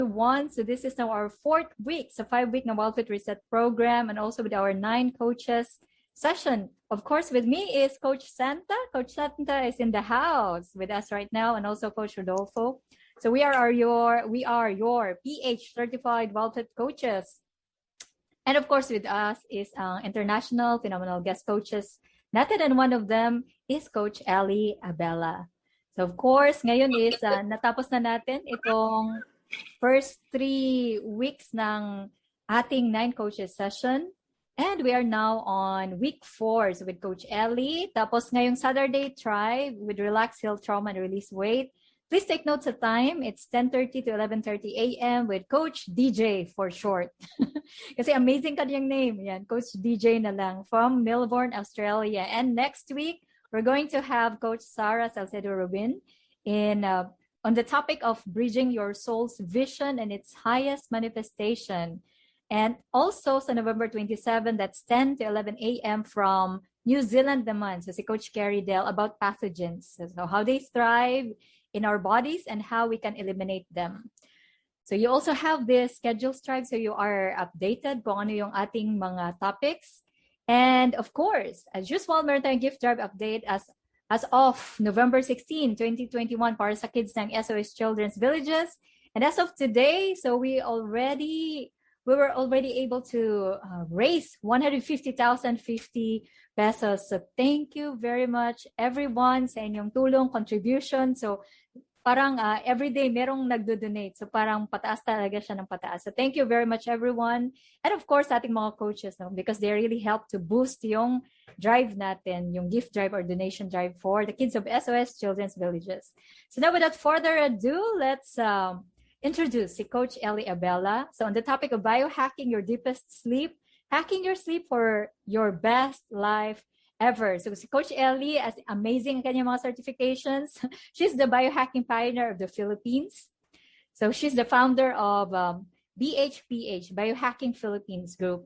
So this is now our 4th week, so 5-week na Wildfit Reset program, and also with our 9 coaches session. Of course, with me is Coach Santa. Coach Santa is in the house with us right now, and also Coach Rodolfo. So we are your PH certified Wildfit coaches. And of course, with us is international phenomenal guest coaches natin, and one of them is Coach ELi Abela. So of course, ngayon is natapos na natin itong first 3 weeks ng ating 9 coaches session. And we are now on week 4 so with Coach ELi. Tapos ngayong Saturday, try with Relax, Heal Trauma, and Release Weight. Please take notes of time. It's 10:30 to 11:30 a.m. with Coach DJ for short. Kasi amazing kanyang name. Yan, Coach DJ na lang from Melbourne, Australia. And next week, we're going to have Coach Sarah Salcedo Rubin on the topic of bridging your soul's vision and its highest manifestation. And also sa November 27, that's 10 to 11 a.m. from New Zealand naman. So si Coach Carrie Dell about pathogens. So how they thrive in our bodies and how we can eliminate them. So you also have this schedule strive so you are updated kung ano yung ating mga topics. And of course, as usual, meron tayong gift drive update as of November 16, 2021 para sa kids ng SOS Children's Villages. And as of today, so we were already able to raise 150,050 pesos. So thank you very much everyone sa inyong tulong, contribution. So parang everyday merong nagdo-donate. So parang pataas talaga siya ng pataas. So thank you very much everyone. And of course, ating mga coaches, no? Because they really help to boost yung drive natin, yung gift drive or donation drive for the kids of SOS Children's Villages. So now without further ado, let's introduce si Coach ELi Abela. So on the topic of biohacking your deepest sleep, hacking your sleep for your best life ever. So si Coach ELi, as amazing ang kanyang mga certifications, she's the Biohacking Pioneer of the Philippines. So she's the founder of BHPH, Biohacking Philippines Group.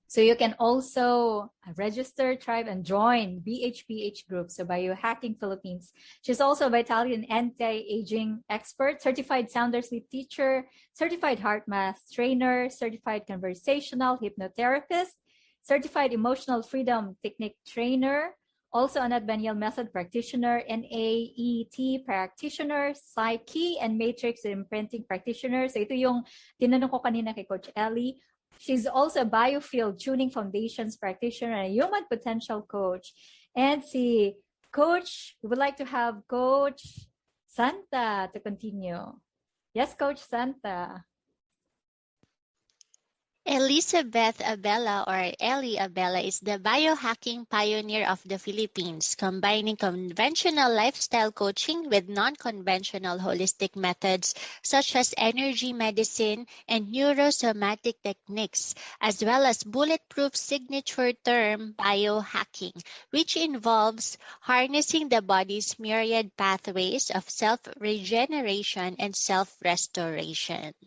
So you can also register, thrive, and join BHPH Group, so Biohacking Philippines. She's also a vitality and anti-aging expert, certified sounder sleep teacher, certified heart math trainer, certified conversational hypnotherapist, certified emotional freedom technique trainer, also an Advaniel method practitioner, NAET practitioner, Psyche and Matrix imprinting practitioner. So ito yung tinanong ko kanina kay Coach ELi. She's also a biofield tuning foundations practitioner and a human potential coach. And si Coach, we would like to have Coach Santa to continue. Yes, Coach Santa. Elizabeth Abela or ELi Abela is the Biohacking Pioneer of the Philippines, combining conventional lifestyle coaching with non-conventional holistic methods such as energy medicine and neurosomatic techniques, as well as Bulletproof signature term biohacking, which involves harnessing the body's myriad pathways of self-regeneration and self-restoration.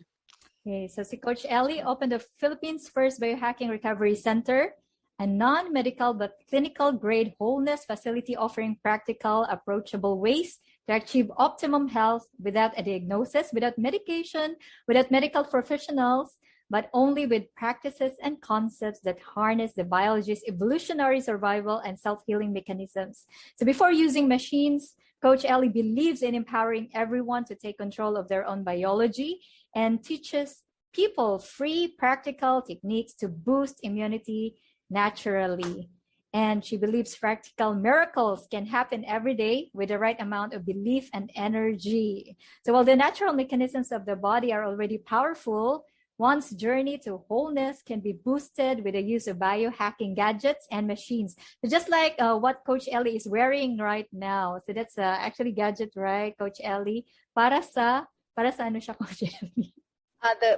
Okay, so si Coach ELi opened the Philippines' first Biohacking Recovery Center, a non-medical but clinical-grade wholeness facility offering practical, approachable ways to achieve optimum health without a diagnosis, without medication, without medical professionals, but only with practices and concepts that harness the biology's evolutionary survival and self-healing mechanisms. So before using machines, Coach ELi believes in empowering everyone to take control of their own biology and teaches people free practical techniques to boost immunity naturally. And she believes practical miracles can happen every day with the right amount of belief and energy. So while the natural mechanisms of the body are already powerful, one's journey to wholeness can be boosted with the use of biohacking gadgets and machines. So just like what Coach ELi is wearing right now. So that's actually gadget, right, Coach ELi? Para sa ano siya, Coach ELi?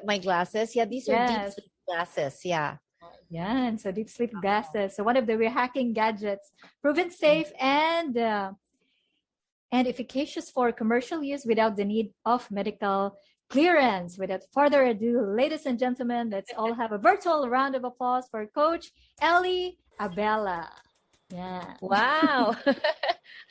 My glasses. Yeah, these are deep sleep glasses. Yeah. Yeah, so deep sleep glasses. So one of the biohacking gadgets, proven safe and efficacious for commercial use without the need of medical clearance. Without further ado, ladies and gentlemen, let's all have a virtual round of applause for Coach ELi Abela. Yeah. Wow.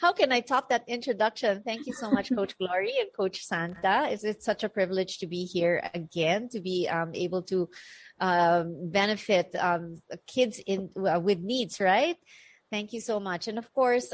How can I top that introduction? Thank you so much, Coach Glory and Coach Santa. It's such a privilege to be here again, to be able to benefit kids with needs, right? Thank you so much. And of course,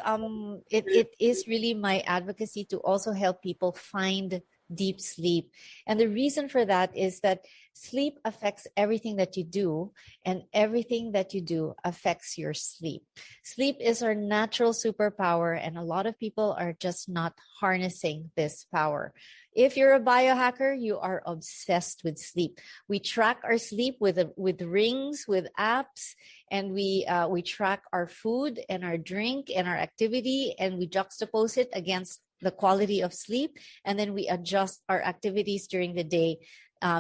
it is really my advocacy to also help people find deep sleep. And the reason for that is that sleep affects everything that you do, and everything that you do affects your sleep. Sleep is our natural superpower, and a lot of people are just not harnessing this power. If you're a biohacker, you are obsessed with sleep. We track our sleep with rings, with apps, and we track our food and our drink and our activity, and we juxtapose it against the quality of sleep, and then we adjust our activities during the day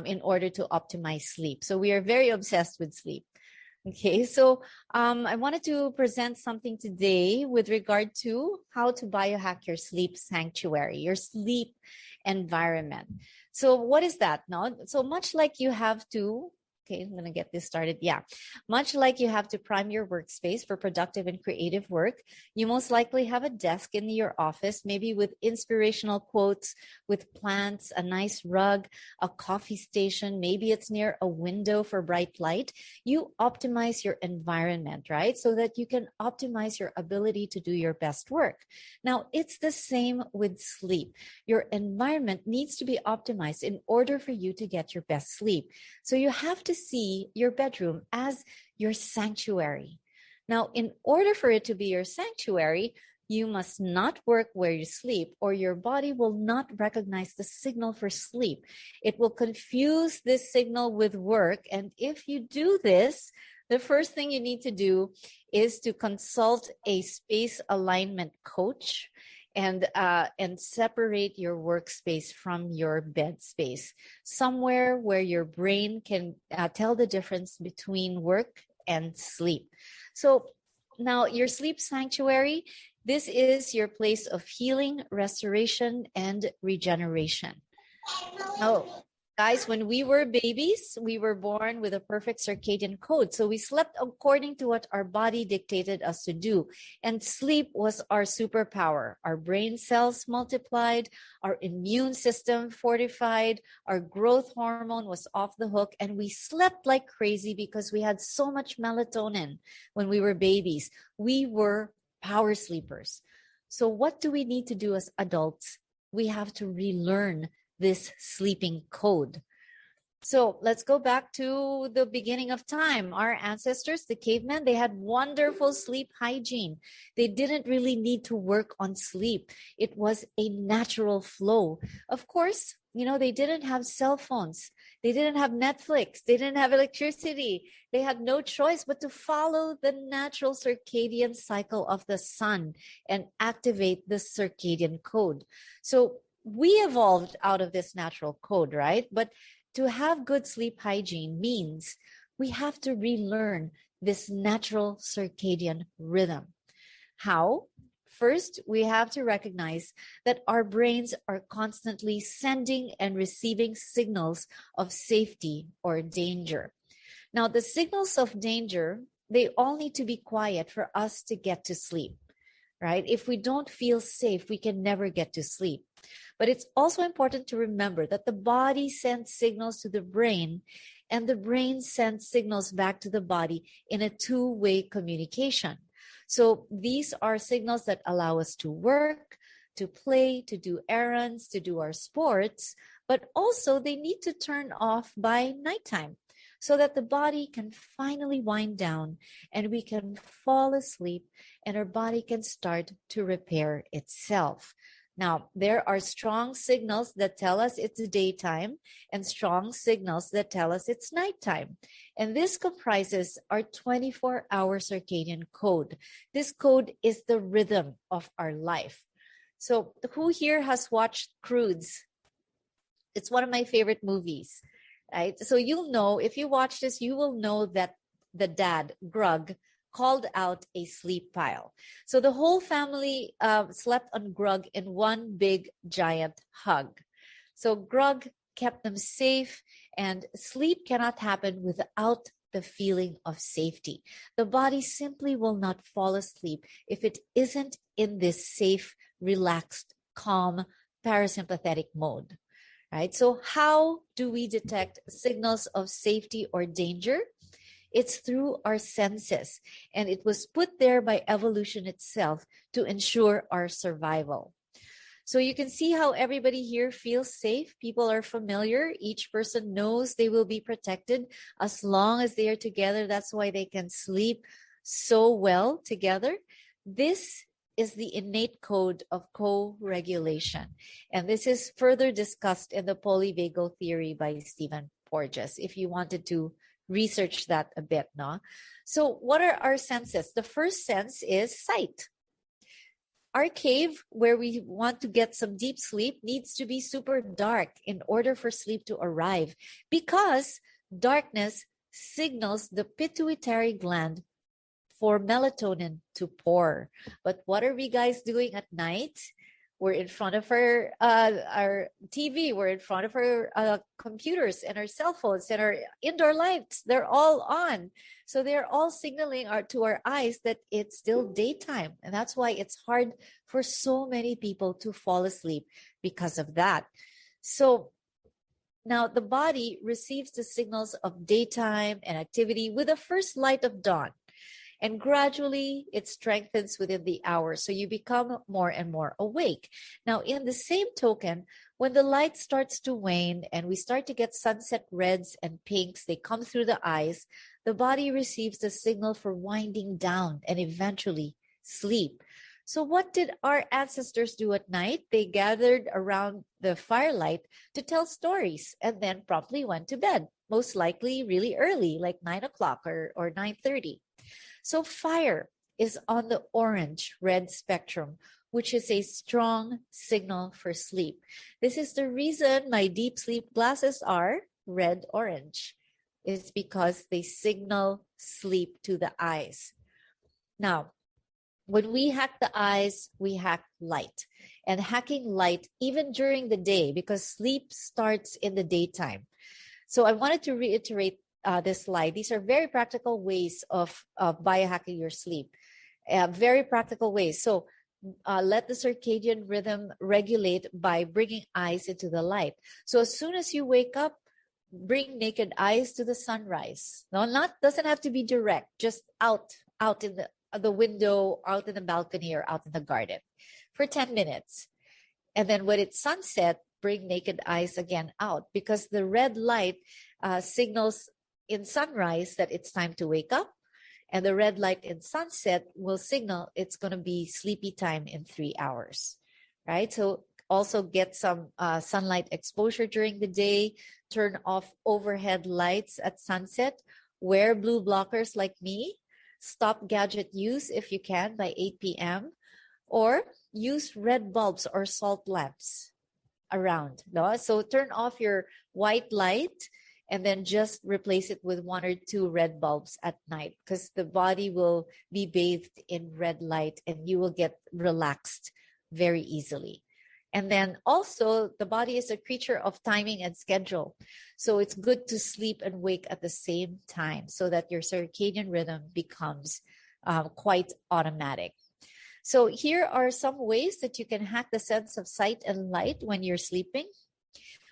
in order to optimize sleep. So we are very obsessed with sleep. Okay, so I wanted to present something today with regard to how to biohack your sleep sanctuary, your sleep environment. So what is that? No? So much like you have to, okay, I'm going to get this started. Yeah. Much like you have to prime your workspace for productive and creative work, you most likely have a desk in your office, maybe with inspirational quotes, with plants, a nice rug, a coffee station. Maybe it's near a window for bright light. You optimize your environment, right? So that you can optimize your ability to do your best work. Now, it's the same with sleep. Your environment needs to be optimized in order for you to get your best sleep. So you have to see your bedroom as your sanctuary. Now, in order for it to be your sanctuary, you must not work where you sleep, or your body will not recognize the signal for sleep. It will confuse this signal with work. And if you do this, the first thing you need to do is to consult a space alignment coach and separate your workspace from your bed space, somewhere where your brain can tell the difference between work and sleep. So now your sleep sanctuary, this is your place of healing, restoration, and regeneration. Now, guys, when we were babies, we were born with a perfect circadian code. So we slept according to what our body dictated us to do. And sleep was our superpower. Our brain cells multiplied, our immune system fortified, our growth hormone was off the hook, and we slept like crazy because we had so much melatonin when we were babies. We were power sleepers. So what do we need to do as adults? We have to relearn this sleeping code. So let's go back to the beginning of time. Our ancestors, the cavemen, they had wonderful sleep hygiene. They didn't really need to work on sleep. It was a natural flow. Of course, they didn't have cell phones. They didn't have Netflix. They didn't have electricity. They had no choice but to follow the natural circadian cycle of the sun and activate the circadian code. So we evolved out of this natural code, right? But to have good sleep hygiene means we have to relearn this natural circadian rhythm. How? First, we have to recognize that our brains are constantly sending and receiving signals of safety or danger. Now, the signals of danger, they all need to be quiet for us to get to sleep, right? If we don't feel safe, we can never get to sleep. But it's also important to remember that the body sends signals to the brain, and the brain sends signals back to the body in a two-way communication. So these are signals that allow us to work, to play, to do errands, to do our sports, but also they need to turn off by nighttime so that the body can finally wind down and we can fall asleep and our body can start to repair itself. Now, there are strong signals that tell us it's daytime and strong signals that tell us it's nighttime. And this comprises our 24-hour circadian code. This code is the rhythm of our life. So who here has watched Croods? It's one of my favorite movies, right? So you'll know, if you watch this, you will know that the dad, Grug, called out a sleep pile. So the whole family slept on Grug in one big giant hug. So Grug kept them safe, and sleep cannot happen without the feeling of safety. The body simply will not fall asleep if it isn't in this safe, relaxed, calm, parasympathetic mode, right? So how do we detect signals of safety or danger? It's through our senses, and it was put there by evolution itself to ensure our survival. So you can see how everybody here feels safe. People are familiar. Each person knows they will be protected as long as they are together. That's why they can sleep so well together. This is the innate code of co-regulation. And this is further discussed in the polyvagal theory by Stephen Porges, if you wanted to research that a bit, no? So what are our senses? The first sense is sight. Our cave, where we want to get some deep sleep, needs to be super dark in order for sleep to arrive, because darkness signals the pituitary gland for melatonin to pour. But what are we guys doing at night? We're in front of our TV. We're in front of our computers and our cell phones and our indoor lights. They're all on. So they're all signaling to our eyes that it's still daytime. And that's why it's hard for so many people to fall asleep because of that. So now the body receives the signals of daytime and activity with the first light of dawn. And gradually it strengthens within the hour. So you become more and more awake. Now, in the same token, when the light starts to wane and we start to get sunset reds and pinks, they come through the eyes, the body receives the signal for winding down and eventually sleep. So what did our ancestors do at night? They gathered around the firelight to tell stories and then promptly went to bed, most likely really early, like 9 o'clock or 9:30. So fire is on the orange-red spectrum, which is a strong signal for sleep. This is the reason my deep sleep glasses are red-orange. It's because they signal sleep to the eyes. Now, when we hack the eyes, we hack light. And hacking light even during the day, because sleep starts in the daytime. So I wanted to reiterate this slide. These are very practical ways of biohacking your sleep. Very practical ways. So let the circadian rhythm regulate by bringing eyes into the light. So as soon as you wake up, bring naked eyes to the sunrise. No, doesn't have to be direct, just out in the window, out in the balcony, or out in the garden for 10 minutes. And then when it's sunset, bring naked eyes again out, because the red light signals in sunrise that it's time to wake up, and the red light in sunset will signal it's going to be sleepy time in 3 hours, right? So also get some sunlight exposure during the day, turn off overhead lights at sunset, wear blue blockers like me, stop gadget use if you can by 8 p.m., or use red bulbs or salt lamps around. No? So turn off your white light and then just replace it with 1 or 2 red bulbs at night, because the body will be bathed in red light and you will get relaxed very easily. And then also, the body is a creature of timing and schedule. So it's good to sleep and wake at the same time so that your circadian rhythm becomes quite automatic. So here are some ways that you can hack the sense of sight and light when you're sleeping.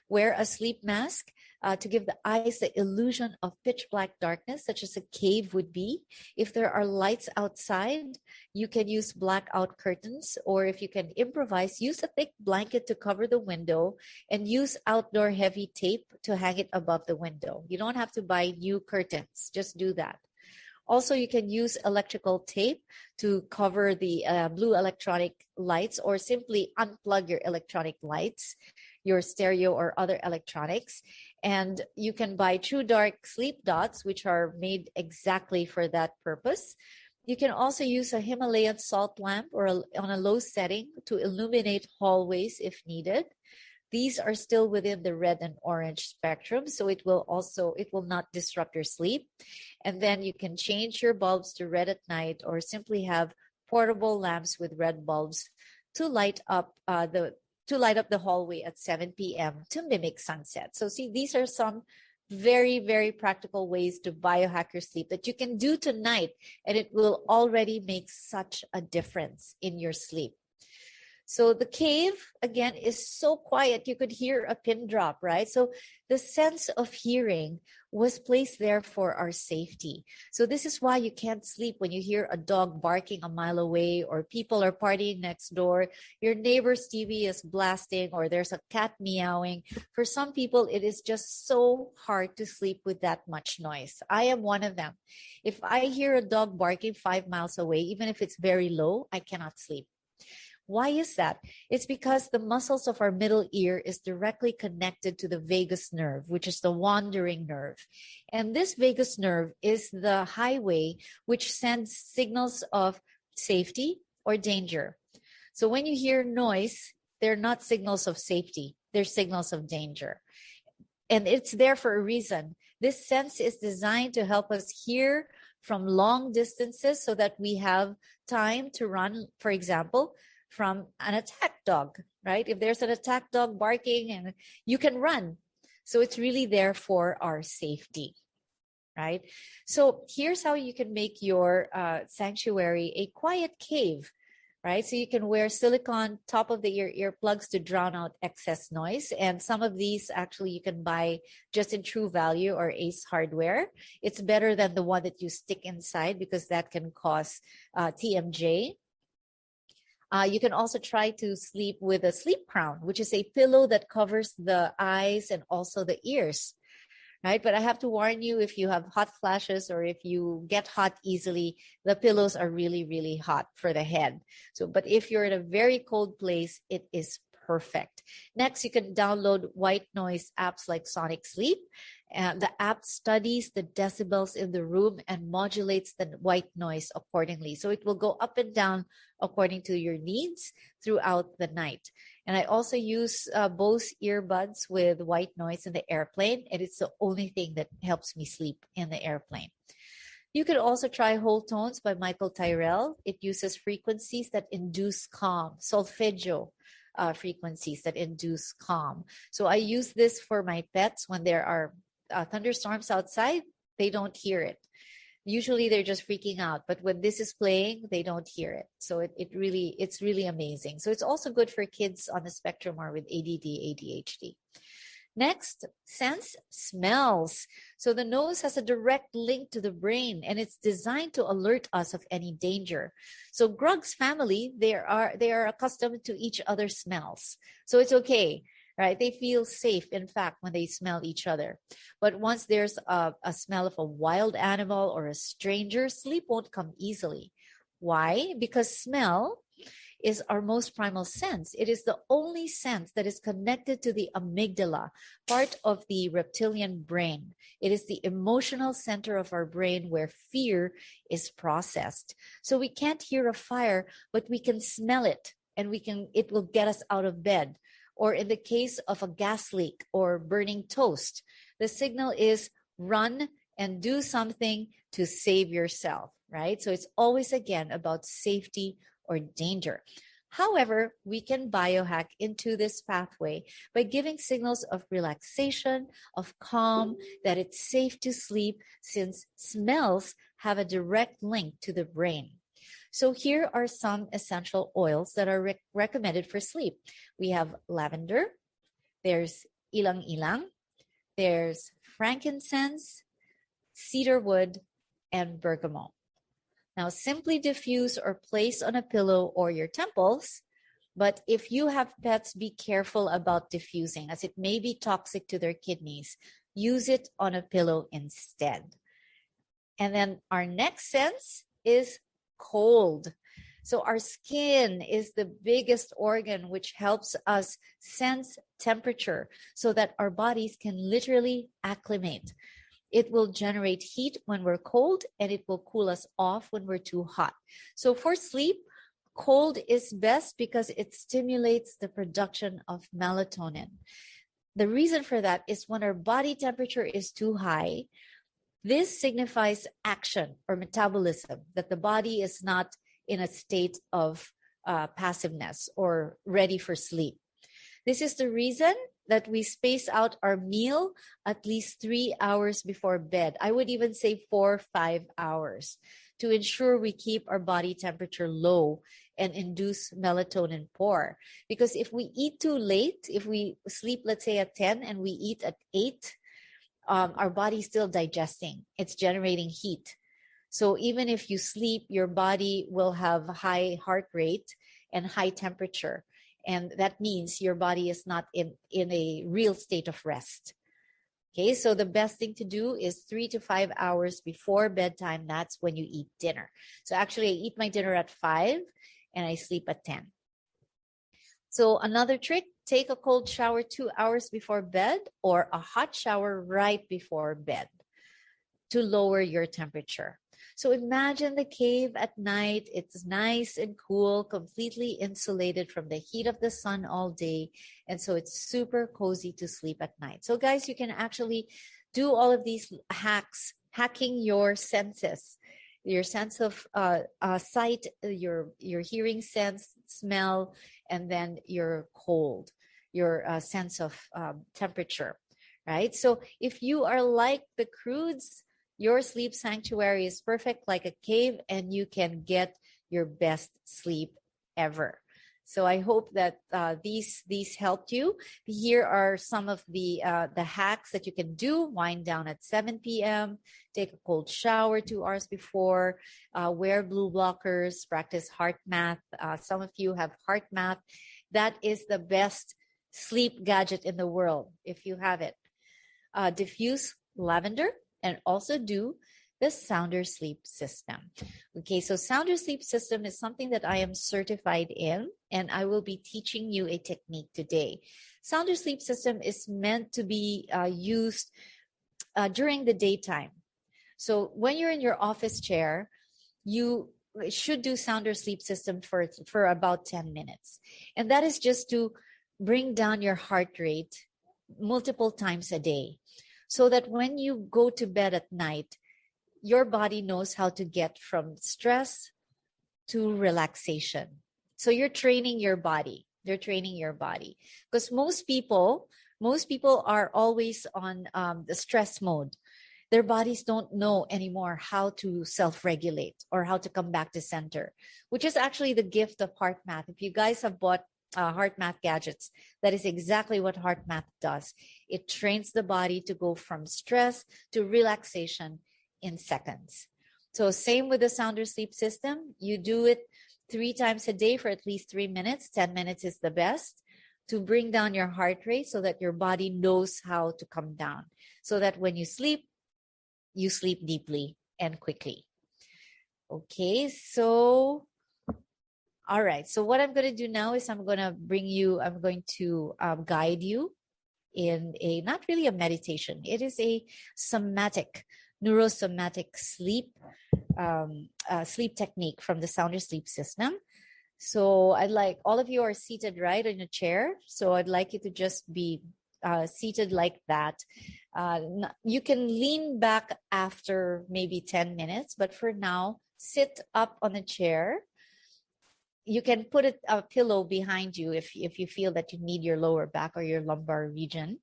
Wear a sleep mask to give the eyes the illusion of pitch black darkness, such as a cave would be. If there are lights outside, you can use blackout curtains, or if you can improvise, use a thick blanket to cover the window and use outdoor heavy tape to hang it above the window. You don't have to buy new curtains, just do that. Also, you can use electrical tape to cover the blue electronic lights, or simply unplug your electronic lights, your stereo or other electronics. And you can buy True Dark sleep dots, which are made exactly for that purpose. You can also use a Himalayan salt lamp or on a low setting to illuminate hallways if needed. These are still within the red and orange spectrum, so it will not disrupt your sleep. And then you can change your bulbs to red at night, or simply have portable lamps with red bulbs to light up the hallway at 7 p.m. to mimic sunset. So see, these are some very, very practical ways to biohack your sleep that you can do tonight, and it will already make such a difference in your sleep. So the cave, again, is so quiet. You could hear a pin drop, right? So the sense of hearing was placed there for our safety. So this is why you can't sleep when you hear a dog barking a mile away, or people are partying next door, your neighbor's TV is blasting, or there's a cat meowing. For some people, it is just so hard to sleep with that much noise. I am one of them. If I hear a dog barking 5 miles away, even if it's very low, I cannot sleep. Why is that? It's because the muscles of our middle ear is directly connected to the vagus nerve, which is the wandering nerve. And this vagus nerve is the highway which sends signals of safety or danger. So when you hear noise, they're not signals of safety, they're signals of danger. And it's there for a reason. This sense is designed to help us hear from long distances so that we have time to run, for example, from an attack dog, right? If there's an attack dog barking, and you can run. So it's really there for our safety, right? So here's how you can make your sanctuary a quiet cave, right? So you can wear silicone top of the ear earplugs to drown out excess noise. And some of these actually you can buy just in True Value or Ace Hardware. It's better than the one that you stick inside because that can cause TMJ. You can also try to sleep with a sleep crown, which is a pillow that covers the eyes and also the ears, right? But I have to warn you, if you have hot flashes or if you get hot easily, the pillows are really, really hot for the head. So, but if you're in a very cold place, it is perfect. Next, you can download white noise apps like Sonic Sleep. The app studies the decibels in the room and modulates the white noise accordingly. So it will go up and down according to your needs throughout the night. And I also use Bose earbuds with white noise in the airplane, and it's the only thing that helps me sleep in the airplane. You could also try Whole Tones by Michael Tyrrell. It uses frequencies that induce calm, solfeggio frequencies that induce calm. So I use this for my pets when there are thunderstorms outside. They don't hear it. Usually they're just freaking out, but when this is playing, they don't hear it. So it's really amazing. So it's also good for kids on the spectrum or with ADD, ADHD. Next, sense smells. So the nose has a direct link to the brain, and it's designed to alert us of any danger. So Grug's family, they are accustomed to each other's smells. So it's okay. Right? They feel safe, in fact, when they smell each other. But once there's a smell of a wild animal or a stranger, sleep won't come easily. Why? Because smell is our most primal sense. It is the only sense that is connected to the amygdala, part of the reptilian brain. It is the emotional center of our brain where fear is processed. So we can't hear a fire, but we can smell it, and it will get us out of bed. Or in the case of a gas leak or burning toast, the signal is run and do something to save yourself, right? So it's always, again, about safety or danger. However, we can biohack into this pathway by giving signals of relaxation, of calm, that it's safe to sleep, since smells have a direct link to the brain. So here are some essential oils that are recommended for sleep. We have lavender, there's ilang-ilang, there's frankincense, cedarwood, and bergamot. Now, simply diffuse or place on a pillow or your temples. But if you have pets, be careful about diffusing, as it may be toxic to their kidneys. Use it on a pillow instead. And then our next sense is cold. So our skin is the biggest organ which helps us sense temperature so that our bodies can literally acclimate. It will generate heat when we're cold, and it will cool us off when we're too hot. So for sleep, cold is best because it stimulates the production of melatonin. The reason for that is when our body temperature is too high, this signifies action or metabolism, that the body is not in a state of passiveness or ready for sleep. This is the reason that we space out our meal at least 3 hours before bed. I would even say 4-5 hours to ensure we keep our body temperature low and induce melatonin pour. Because if we eat too late, if we sleep, let's say at 10 and we eat at 8, our body's still digesting. It's generating heat. So even if you sleep, your body will have high heart rate and high temperature. And that means your body is not in a real state of rest. Okay, so the best thing to do is 3 to 5 hours before bedtime. That's when you eat dinner. So actually, I eat my dinner at 5 and I sleep at 10. So another trick, take a cold shower 2 hours before bed or a hot shower right before bed to lower your temperature. So imagine the cave at night. It's nice and cool, completely insulated from the heat of the sun all day. And so it's super cozy to sleep at night. So guys, you can actually do all of these hacks, hacking your senses, your sense of sight, your hearing sense, smell, and then your cold, your sense of temperature, right? So if you are like the Crudes, your sleep sanctuary is perfect, like a cave, and you can get your best sleep ever. So I hope that these helped you. Here are some of the hacks that you can do. Wind down at 7 p.m. Take a cold shower 2 hours before. Wear blue blockers. Practice heart math. Some of you have heart math. That is the best sleep gadget in the world if you have it. Diffuse lavender. And also do the Sounder Sleep System. Okay, so Sounder Sleep System is something that I am certified in, and I will be teaching you a technique today. Sounder Sleep System is meant to be used during the daytime. So when you're in your office chair, you should do Sounder Sleep System for about 10 minutes. And that is just to bring down your heart rate multiple times a day, so that when you go to bed at night, your body knows how to get from stress to relaxation. So you're training your body. They're training your body. Because most people are always on the stress mode. Their bodies don't know anymore how to self-regulate or how to come back to center, which is actually the gift of heart math. If you guys have bought heart math gadgets, that is exactly what heart math does. It trains the body to go from stress to relaxation in seconds. So same with the Sounder Sleep System. You do it 3 times a day for at least 3 minutes. 10 minutes is the best to bring down your heart rate so that your body knows how to come down, so that when you sleep deeply and quickly. Okay, so all right. So what I'm going to do now is I'm going to guide you in a, not really a meditation. It is a neurosomatic sleep technique from the Sounder Sleep System. So I'd like, all of you are seated right in a chair. So I'd like you to just be seated like that. You can lean back after maybe 10 minutes, but for now, sit up on a chair. You can put a pillow behind you if you feel that you need your lower back or your lumbar region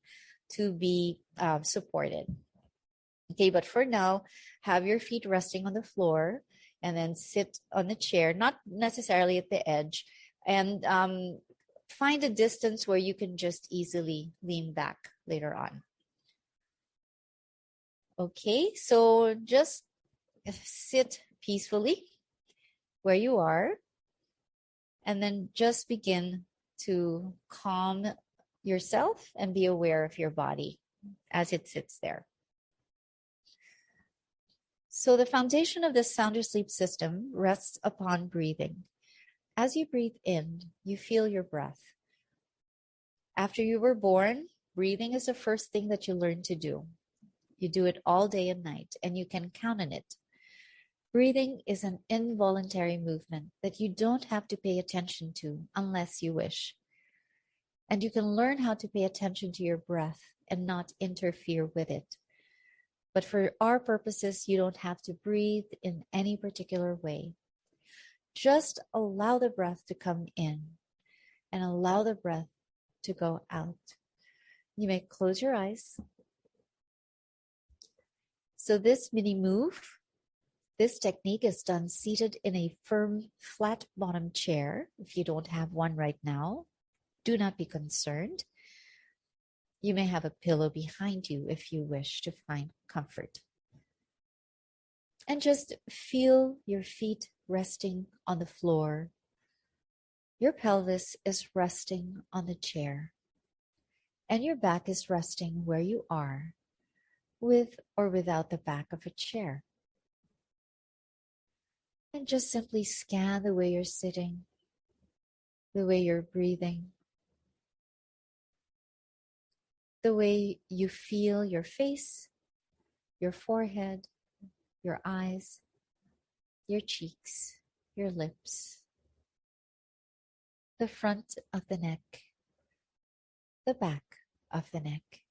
to be supported. Okay, but for now, have your feet resting on the floor and then sit on the chair, not necessarily at the edge, and find a distance where you can just easily lean back later on. Okay, so just sit peacefully where you are. And then just begin to calm yourself and be aware of your body as it sits there. So the foundation of the Sounder Sleep System rests upon breathing. As you breathe in, you feel your breath. After you were born, breathing is the first thing that you learn to do. You do it all day and night, and you can count on it. Breathing is an involuntary movement that you don't have to pay attention to unless you wish. And you can learn how to pay attention to your breath and not interfere with it. But for our purposes, you don't have to breathe in any particular way. Just allow the breath to come in and allow the breath to go out. You may close your eyes. So this mini move, this technique is done seated in a firm, flat bottom chair. If you don't have one right now, do not be concerned. You may have a pillow behind you if you wish to find comfort. And just feel your feet resting on the floor. Your pelvis is resting on the chair. And your back is resting where you are, with or without the back of a chair. And just simply scan the way you're sitting, the way you're breathing, the way you feel your face, your forehead, your eyes, your cheeks, your lips, the front of the neck, the back of the neck,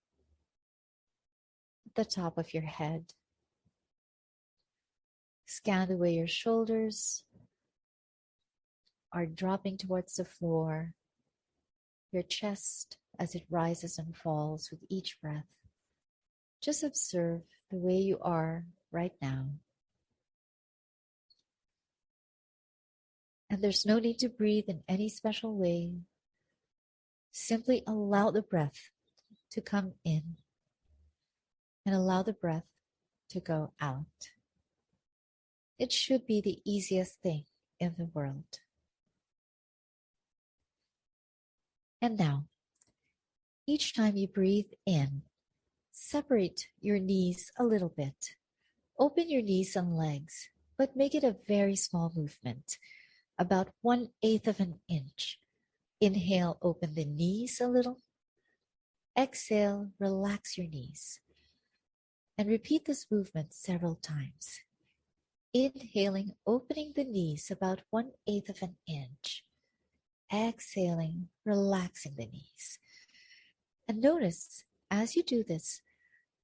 the top of your head. Scan the way your shoulders are dropping towards the floor, your chest as it rises and falls with each breath. Just observe the way you are right now. And there's no need to breathe in any special way. Simply allow the breath to come in and allow the breath to go out. It should be the easiest thing in the world. And now, each time you breathe in, separate your knees a little bit. Open your knees and legs, but make it a very small movement, about 1/8 of an inch. Inhale, open the knees a little. Exhale, relax your knees. And repeat this movement several times. Inhaling, opening the knees about 1/8 of an inch. Exhaling, relaxing the knees. And notice, as you do this,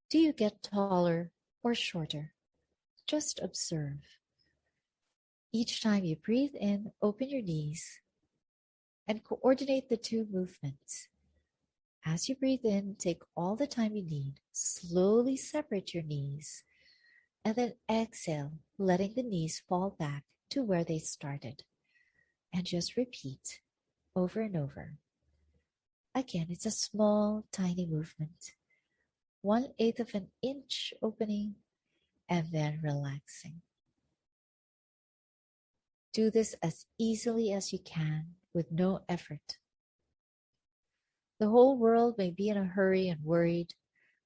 do you get taller or shorter? Just observe. Each time you breathe in, open your knees and coordinate the two movements. As you breathe in, take all the time you need. Slowly separate your knees. And then exhale, letting the knees fall back to where they started. And just repeat over and over. Again, it's a small, tiny movement. 1/8 of an inch opening and then relaxing. Do this as easily as you can with no effort. The whole world may be in a hurry and worried,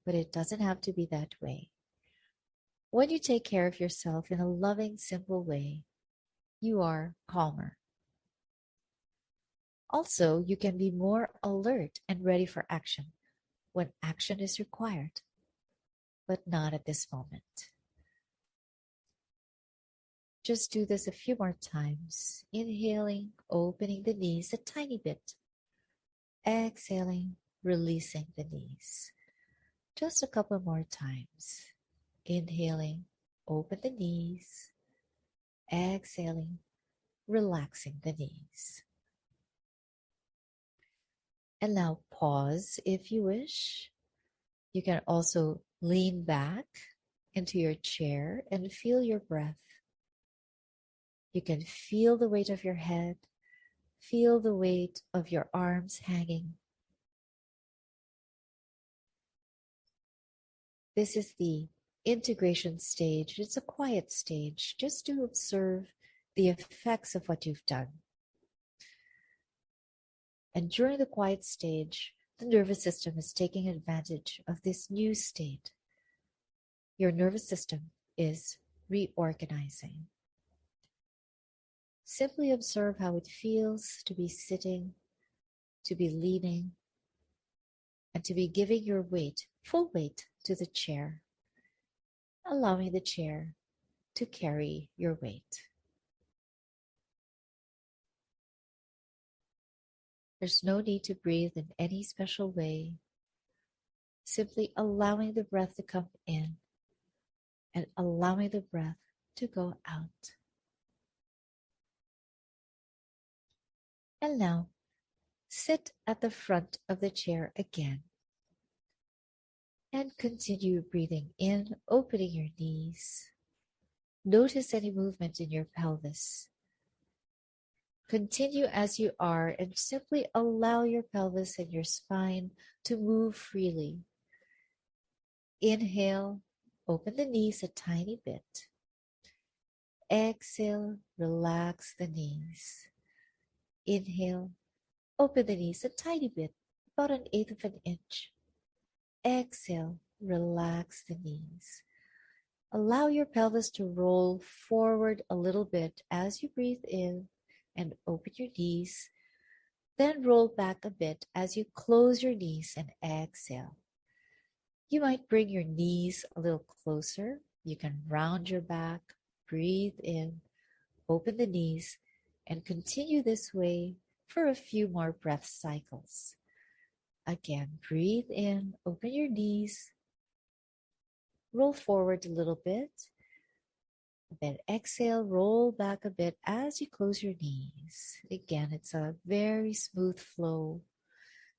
but it doesn't have to be that way. When you take care of yourself in a loving, simple way, you are calmer. Also, you can be more alert and ready for action when action is required, but not at this moment. Just do this a few more times. Inhaling, opening the knees a tiny bit. Exhaling, releasing the knees. Just a couple more times. Inhaling, open the knees. Exhaling, relaxing the knees. And now pause if you wish. You can also lean back into your chair and feel your breath. You can feel the weight of your head. Feel the weight of your arms hanging. This is the integration stage. It's a quiet stage, just to observe the effects of what you've done. And during the quiet stage, the nervous system is taking advantage of this new state. Your nervous system is reorganizing. Simply observe how it feels to be sitting, to be leaning, and to be giving your weight, full weight, to the chair, allowing the chair to carry your weight. There's no need to breathe in any special way, simply allowing the breath to come in and allowing the breath to go out. And now, sit at the front of the chair again. And continue breathing in, opening your knees. Notice any movement in your pelvis. Continue as you are and simply allow your pelvis and your spine to move freely. Inhale, open the knees a tiny bit. Exhale, relax the knees. Inhale, open the knees a tiny bit, about 1/8 of an inch. Exhale, relax the knees. Allow your pelvis to roll forward a little bit as you breathe in and open your knees. Then roll back a bit as you close your knees and exhale. You might bring your knees a little closer. You can round your back, breathe in, open the knees, and continue this way for a few more breath cycles. Again, breathe in, open your knees, roll forward a little bit, then exhale, roll back a bit as you close your knees. Again, it's a very smooth flow.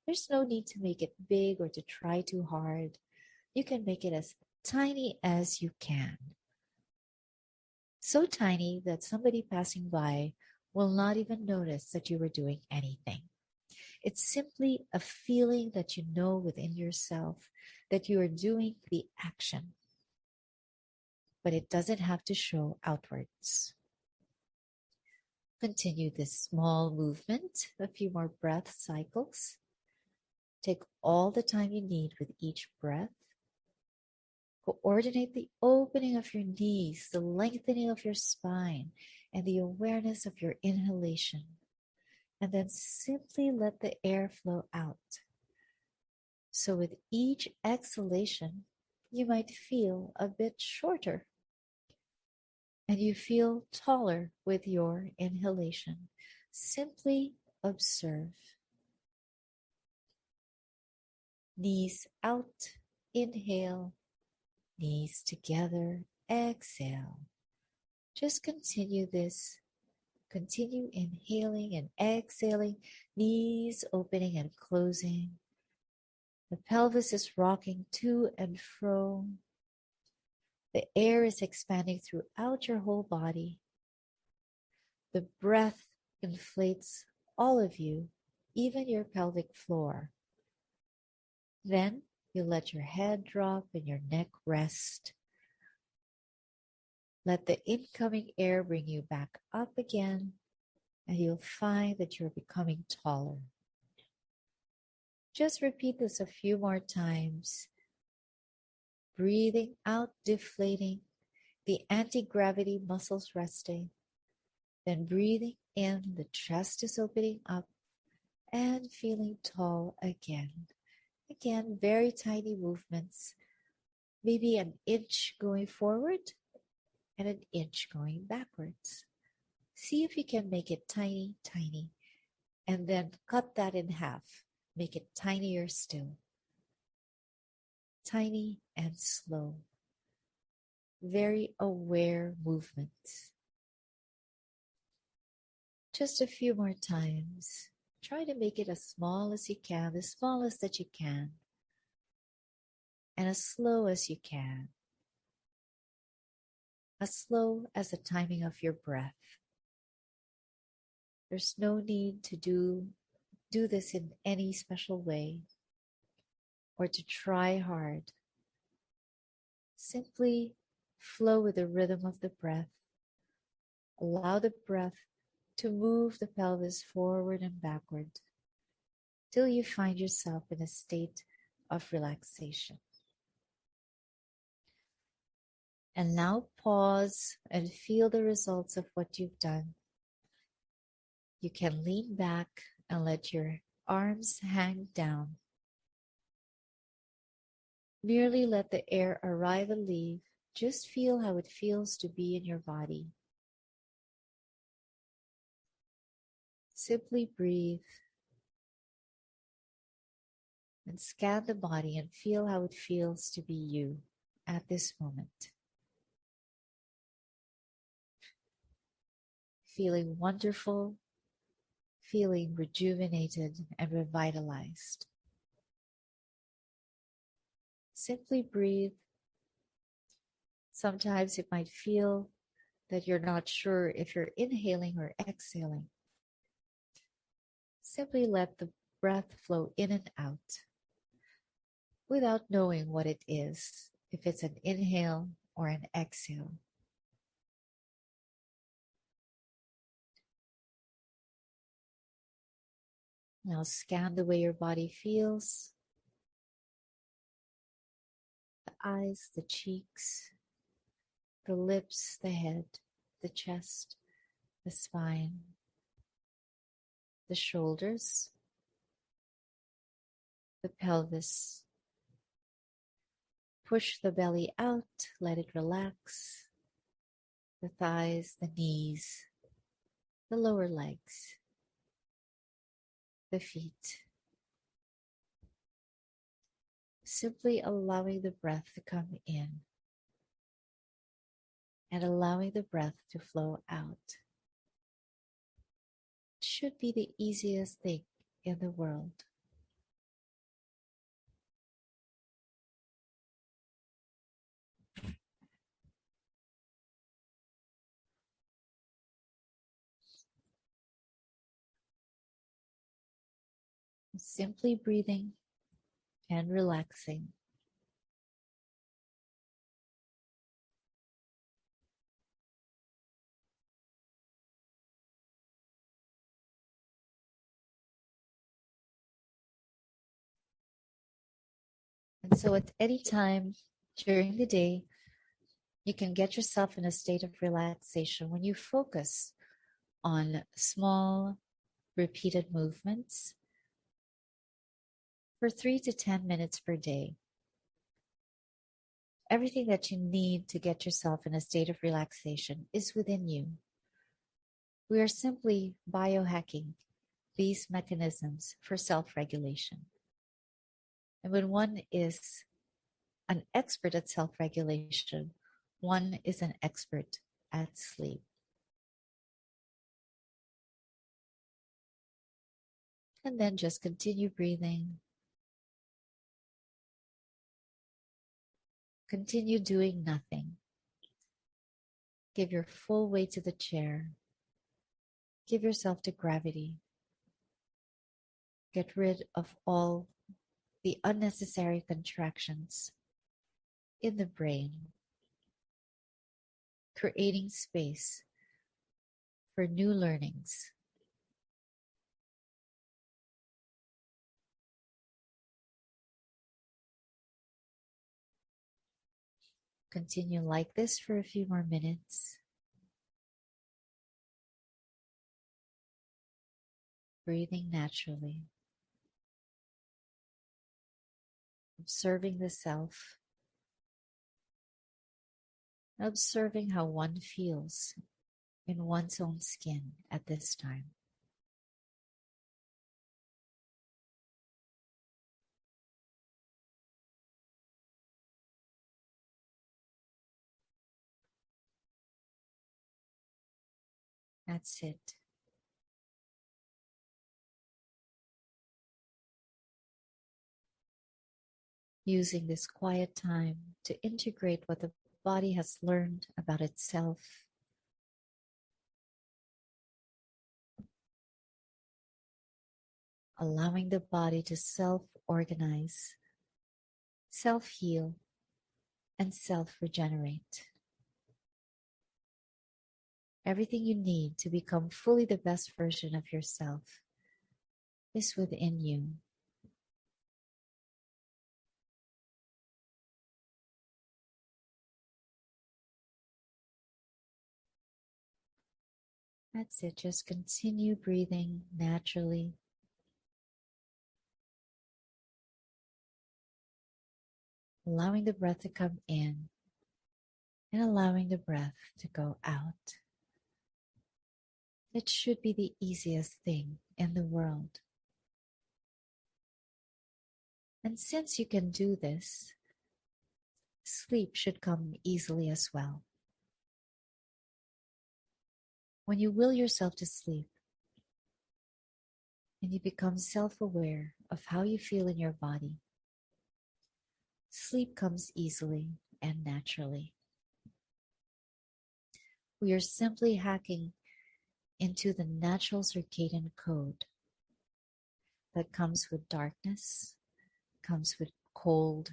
There's no need to make it big or to try too hard. You can make it as tiny as you can. So tiny that somebody passing by will not even notice that you were doing anything. It's simply a feeling that you know within yourself that you are doing the action. But it doesn't have to show outwards. Continue this small movement, a few more breath cycles. Take all the time you need with each breath. Coordinate the opening of your knees, the lengthening of your spine, and the awareness of your inhalation. And then simply let the air flow out. So with each exhalation, you might feel a bit shorter. And you feel taller with your inhalation. Simply observe. Knees out, inhale. Knees together, exhale. Just continue this. Continue inhaling and exhaling, knees opening and closing. The pelvis is rocking to and fro. The air is expanding throughout your whole body. The breath inflates all of you, even your pelvic floor. Then you let your head drop and your neck rest. Let the incoming air bring you back up again, and you'll find that you're becoming taller. Just repeat this a few more times. Breathing out, deflating, the anti-gravity muscles resting. Then breathing in, the chest is opening up and feeling tall again. Again, very tiny movements. Maybe 1 inch going forward and 1 inch going backwards. See if you can make it tiny, tiny. And then cut that in half. Make it tinier still. Tiny and slow. Very aware movements. Just a few more times. Try to make it as small as you can, the smallest that you can, and as slow as you can. As slow as the timing of your breath. There's no need to do this in any special way or to try hard. Simply flow with the rhythm of the breath. Allow the breath to move the pelvis forward and backward till you find yourself in a state of relaxation. And now pause and feel the results of what you've done. You can lean back and let your arms hang down. Merely let the air arrive and leave. Just feel how it feels to be in your body. Simply breathe and scan the body and feel how it feels to be you at this moment. Feeling wonderful, feeling rejuvenated and revitalized. Simply breathe. Sometimes it might feel that you're not sure if you're inhaling or exhaling. Simply let the breath flow in and out without knowing what it is, if it's an inhale or an exhale. Now scan the way your body feels. The eyes, the cheeks, the lips, the head, the chest, the spine, the shoulders, the pelvis. Push the belly out, let it relax. The thighs, the knees, the lower legs, the feet. Simply allowing the breath to come in and allowing the breath to flow out. It should be the easiest thing in the world. Simply breathing and relaxing. And so at any time during the day, you can get yourself in a state of relaxation when you focus on small, repeated movements for 3 to 10 minutes per day. Everything that you need to get yourself in a state of relaxation is within you. We are simply biohacking these mechanisms for self-regulation. And when one is an expert at self-regulation, one is an expert at sleep. And then just continue breathing. Continue doing nothing. Give your full weight to the chair. Give yourself to gravity. Get rid of all the unnecessary contractions in the brain, creating space for new learnings. Continue like this for a few more minutes. Breathing naturally. Observing the self. Observing how one feels in one's own skin at this time. That's it. Using this quiet time to integrate what the body has learned about itself. Allowing the body to self-organize, self-heal, and self-regenerate. Everything you need to become fully the best version of yourself is within you. That's it. Just continue breathing naturally. Allowing the breath to come in and allowing the breath to go out. It should be the easiest thing in the world. And since you can do this, sleep should come easily as well. When you will yourself to sleep and you become self-aware of how you feel in your body, sleep comes easily and naturally. We are simply hacking into the natural circadian code that comes with darkness, comes with cold.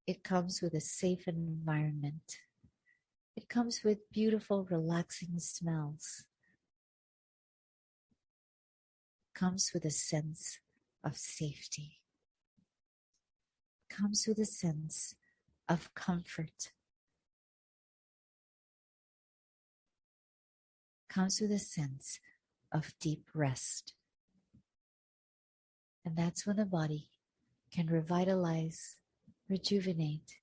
It comes with a safe environment. It comes with beautiful, relaxing smells. It comes with a sense of safety. It comes with a sense of comfort. It comes with a sense of deep rest. And that's when the body can revitalize, rejuvenate,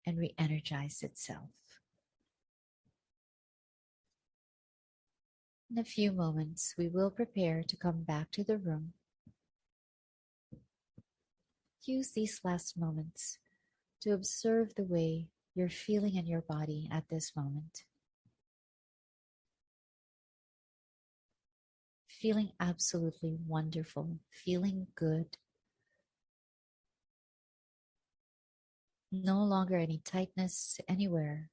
and re-energize itself. In a few moments, we will prepare to come back to the room. Use these last moments to observe the way you're feeling in your body at this moment. Feeling absolutely wonderful, feeling good. No longer any tightness anywhere.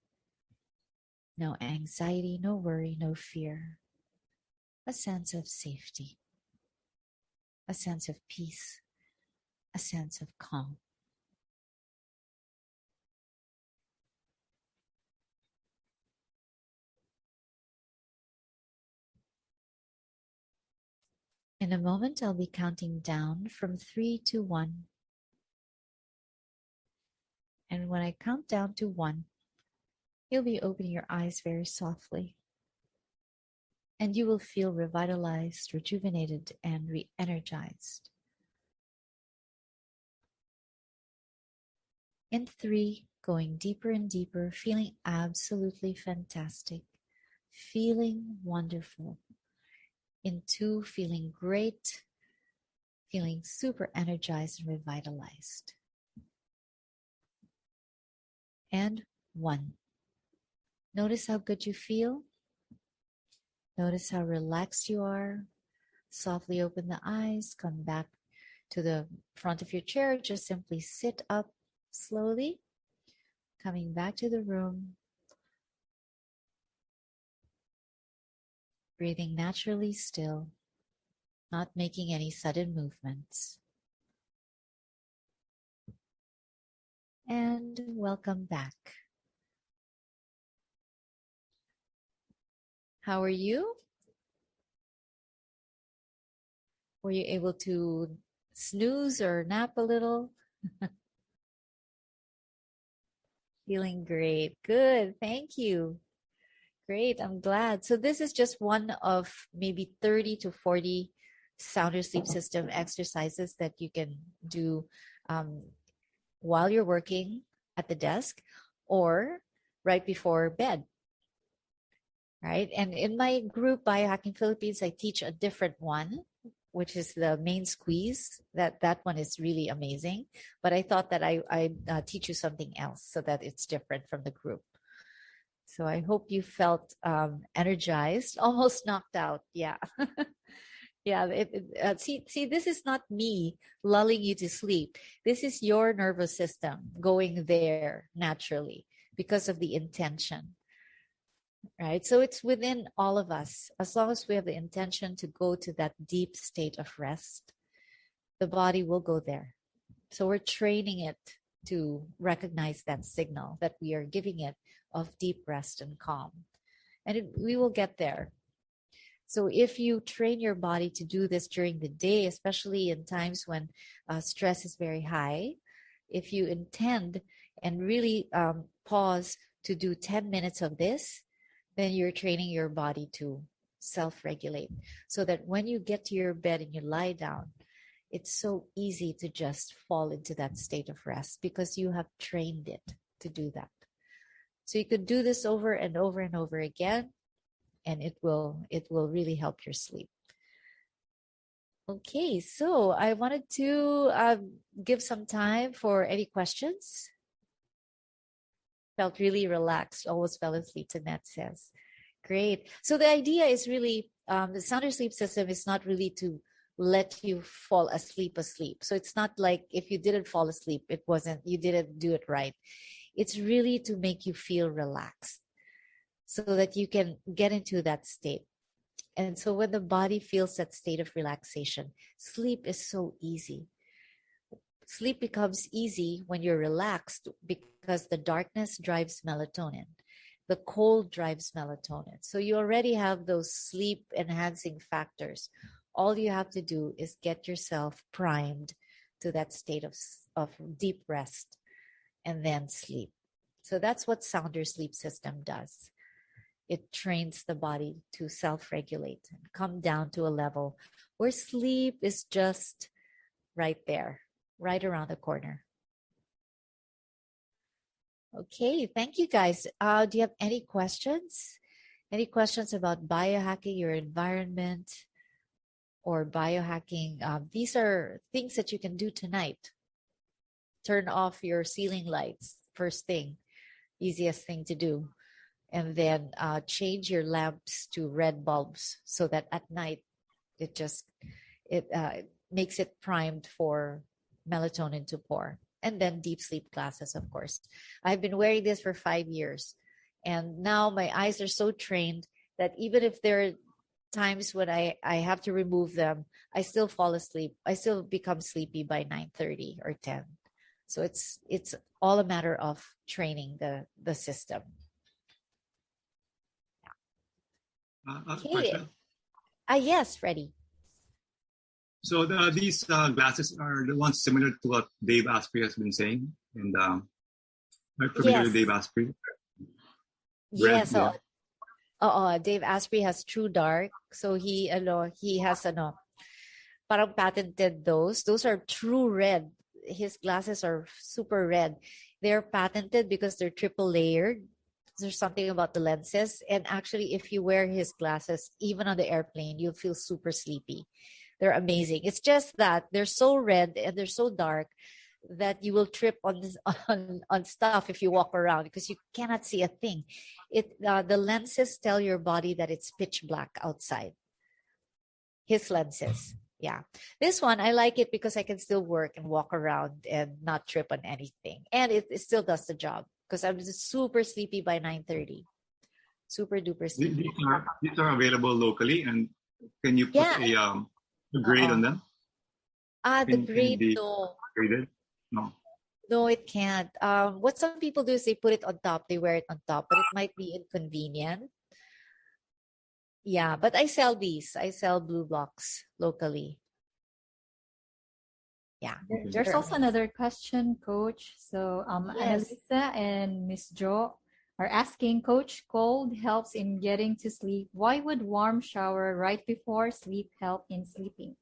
No anxiety, no worry, no fear. A sense of safety. A sense of peace. A sense of calm. In a moment, I'll be counting down from 3 to 1. And when I count down to 1, you'll be opening your eyes very softly. And you will feel revitalized, rejuvenated, and re-energized. In 3, going deeper and deeper, feeling absolutely fantastic, feeling wonderful. In 2, feeling great, feeling super energized and revitalized. And 1. Notice how good you feel. Notice how relaxed you are. Softly open the eyes, come back to the front of your chair. Just simply sit up slowly, coming back to the room. Breathing naturally still, not making any sudden movements. And welcome back. How are you? Were you able to snooze or nap a little? Feeling great. Good. Thank you. Great. I'm glad. So this is just one of maybe 30 to 40 sounder sleep system exercises that you can do while you're working at the desk or right before bed. Right. And in my group, Biohacking Philippines, I teach a different one, which is the main squeeze. That one is really amazing. But I thought that I teach you something else so that it's different from the group. So I hope you felt energized, almost knocked out. Yeah. Yeah. See, this is not me lulling you to sleep. This is your nervous system going there naturally because of the intention. Right. So it's within all of us. As long as we have the intention to go to that deep state of rest, the body will go there. So we're training it to recognize that signal that we are giving it of deep rest and calm. And we will get there. So if you train your body to do this during the day, especially in times when stress is very high, if you intend and really pause to do 10 minutes of this, then you're training your body to self-regulate so that when you get to your bed and you lie down, it's so easy to just fall into that state of rest because you have trained it to do that. So you could do this over and over and over again, and it will really help your sleep. Okay, so I wanted to give some time for any questions. Felt really relaxed, almost fell asleep, Annette says. Great. So the idea is really, the sounder sleep system is not really to let you fall asleep. So it's not like if you didn't fall asleep, you didn't do it right. It's really to make you feel relaxed so that you can get into that state. And so when the body feels that state of relaxation, sleep is so easy. Sleep becomes easy when you're relaxed because the darkness drives melatonin. The cold drives melatonin. So you already have those sleep enhancing factors. All you have to do is get yourself primed to that state of deep rest and then sleep. So that's what Sounder Sleep System does. It trains the body to self-regulate and come down to a level where sleep is just right there, right around the corner. Okay, thank you guys. Do you have any questions? Any questions about biohacking your environment or biohacking? These are things that you can do tonight. Turn off your ceiling lights, first thing, easiest thing to do. And then change your lamps to red bulbs so that at night it makes it primed for melatonin to pour. And then deep sleep glasses, of course. I've been wearing this for 5 years. And now my eyes are so trained that even if there are times when I have to remove them, I still fall asleep. I still become sleepy by 9:30 or 10. So it's all a matter of training the system. Okay. Yes, Freddie. So these glasses are the ones similar to what Dave Asprey has been saying, and I'm familiar with Dave Asprey. Yes. Dave Asprey has True Dark, so he has parang patented those. Those are true red. His glasses are super red. They're patented because they're triple layered. There's something about the lenses, and actually, if you wear his glasses, even on the airplane, you'll feel super sleepy. They're amazing. It's just that they're so red and they're so dark that you will trip on stuff if you walk around because you cannot see a thing. The lenses tell your body that it's pitch black outside. His lenses. Yeah. This one, I like it because I can still work and walk around and not trip on anything. And it still does the job because I'm just super sleepy by 9:30. Super duper sleepy. These are available locally, and can you put a grade on them? The grade, no. Graded? No. No, it can't. What some people do is they put it on top. They wear it on top, but it might be inconvenient. Yeah, but I sell these. I sell blue blocks locally. Yeah. There's also another question, Coach. So Annalisa and Miss Jo are asking, Coach, cold helps in getting to sleep. Why would warm shower right before sleep help in sleeping?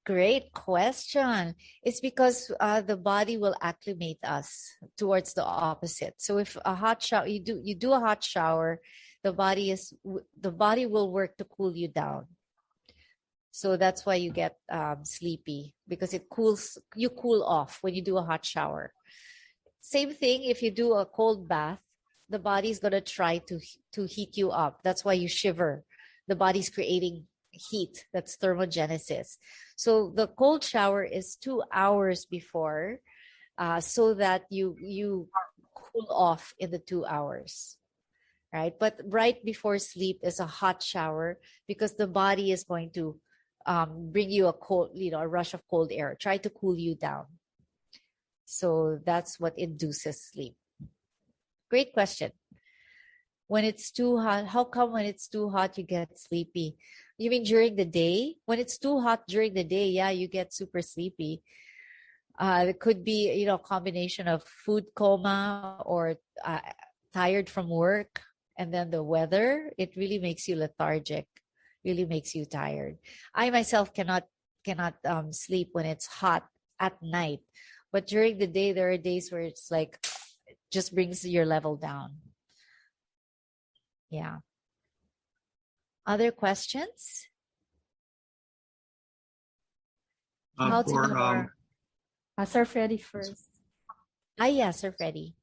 Great question. It's because the body will acclimate us towards the opposite. So if a hot shower, you do a hot shower, the body will work to cool you down. So that's why you get sleepy, because you cool off when you do a hot shower. Same thing if you do a cold bath, the body's going to try to heat you up. That's why you shiver. The body's creating heat. That's thermogenesis. So the cold shower is 2 hours before, so that you cool off in the 2 hours. Right? But right before sleep is a hot shower because the body is going to bring you a rush of cold air, try to cool you down. So that's what induces sleep. Great question. When it's too hot, how come when it's too hot you get sleepy? You mean during the day? When it's too hot during the day, yeah, you get super sleepy. It could be, a combination of food coma or tired from work. And then the weather, it really makes you lethargic, really makes you tired. I myself cannot sleep when it's hot at night. But during the day, there are days where it's like, it just brings your level down. Yeah. Other questions? How to know more? Sir Freddie first. Yeah, Sir Freddie.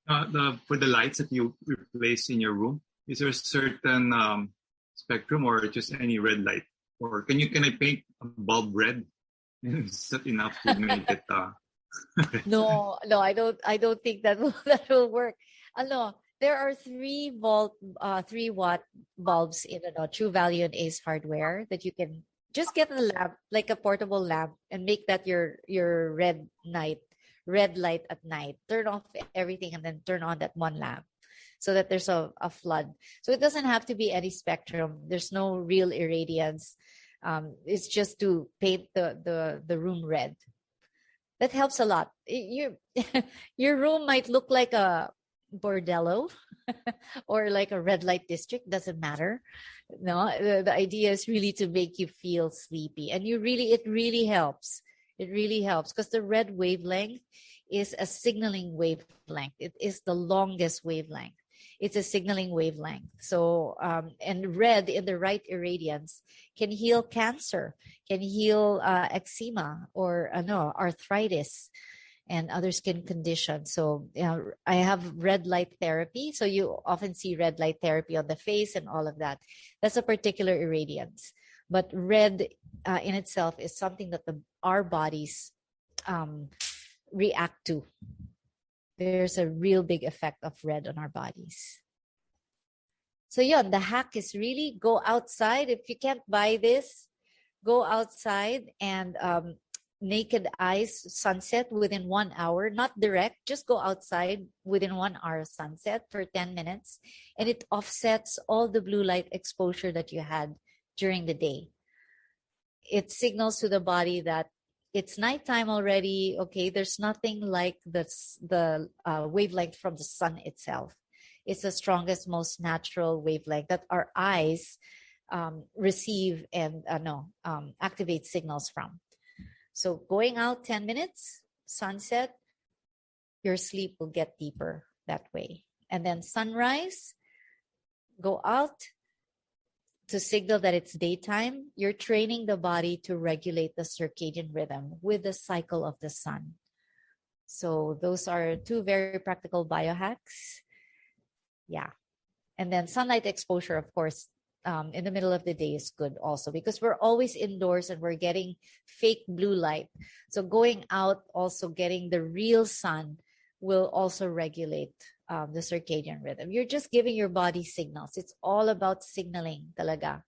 For the lights that you replace in your room, is there a certain spectrum or just any red light Or can I paint a bulb red? Is that enough to make it? No, I don't think that that will work. No, there are 3-watt bulbs in True Value and Ace Hardware that you can just get a lamp, like a portable lamp, and make that your red light at night. Turn off everything and then turn on that one lamp, so that there's a flood. So it doesn't have to be any spectrum. There's no real irradiance. It's just to paint the room red. That helps a lot. Your room might look like a bordello or like a red light district. Doesn't matter. No, the idea is really to make you feel sleepy, and it really helps. It really helps because the red wavelength is a signaling wavelength. It is the longest wavelength. It's a signaling wavelength. So, and red in the right irradiance can heal cancer, can heal eczema or arthritis and other skin conditions. So, I have red light therapy. So you often see red light therapy on the face and all of that. That's a particular irradiance. But red in itself is something that our bodies react to. There's a real big effect of red on our bodies. So the hack is really go outside. If you can't buy this, go outside and naked eyes sunset within 1 hour, not direct, just go outside within 1 hour of sunset for 10 minutes. And it offsets all the blue light exposure that you had during the day. It signals to the body that it's nighttime already. Okay, there's nothing like the wavelength from the sun itself. It's the strongest, most natural wavelength that our eyes receive and activate signals from. So going out 10 minutes, sunset, your sleep will get deeper that way. And then sunrise, go out to signal that it's daytime. You're training the body to regulate the circadian rhythm with the cycle of the sun. So those are 2 very practical biohacks. Yeah. And then sunlight exposure, of course, in the middle of the day is good also, because we're always indoors and we're getting fake blue light. So going out, also getting the real sun, will also regulate the circadian rhythm. You're just giving your body signals. It's all about signaling talaga.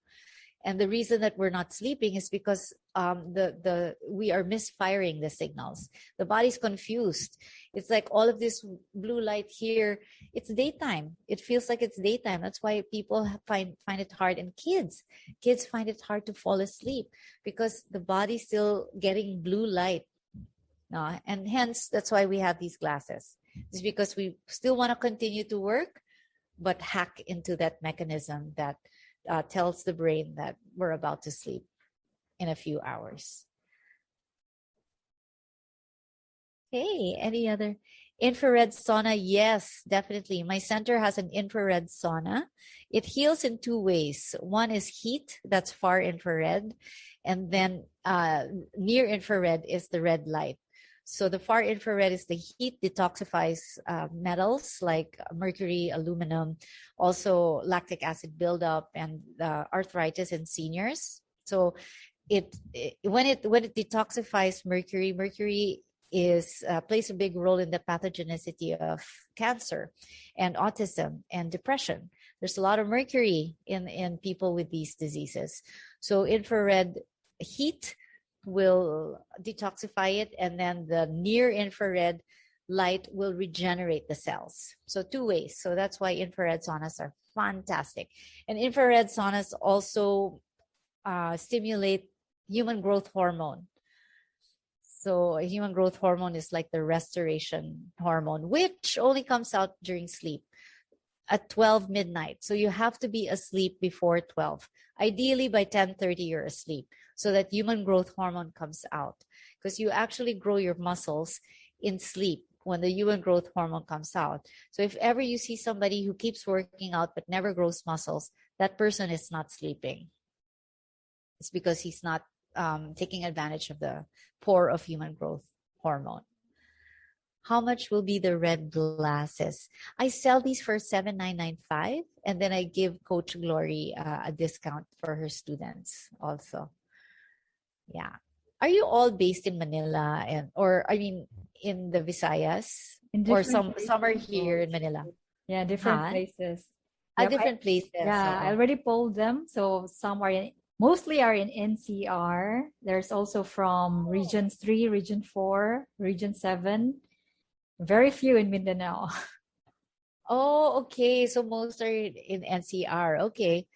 And the reason that we're not sleeping is because we are misfiring the signals. The body's confused. It's like all of this blue light here. It's daytime. It feels like it's daytime. That's why people find it hard. And kids find it hard to fall asleep because the body's still getting blue light. And hence, that's why we have these glasses. It's because we still want to continue to work, but hack into that mechanism that tells the brain that we're about to sleep in a few hours. Hey, any other? Infrared sauna? Yes, definitely. My center has an infrared sauna. It heals in 2 ways. One is heat, that's far infrared. And then near infrared is the red light. So the far infrared is the heat, detoxifies metals like mercury, aluminum, also lactic acid buildup and arthritis in seniors. So when it detoxifies mercury is plays a big role in the pathogenicity of cancer and autism and depression. There's a lot of mercury in people with these diseases. So infrared heat will detoxify it, and then the near infrared light will regenerate the cells. So 2 ways. So that's why infrared saunas are fantastic. And infrared saunas also stimulate human growth hormone. So human growth hormone is like the restoration hormone, which only comes out during sleep at 12 midnight. So you have to be asleep before 12. Ideally by 10:30 you're asleep, so that human growth hormone comes out, because you actually grow your muscles in sleep when the human growth hormone comes out. So if ever you see somebody who keeps working out but never grows muscles, that person is not sleeping. It's because he's not taking advantage of the pour of human growth hormone. how much will be the red glasses? I sell these for $7,995, and then I give Coach Glory a discount for her students also. Yeah. Are you all based in Manila in the Visayas? In Or different some are places. here in Manila? Yeah, different Huh? places. At Yep, different places. Yeah, I already polled them. So some mostly are in NCR. There's also from Region 3, Region 4, Region 7. Very few in Mindanao. Oh, okay. So most are in NCR. Okay.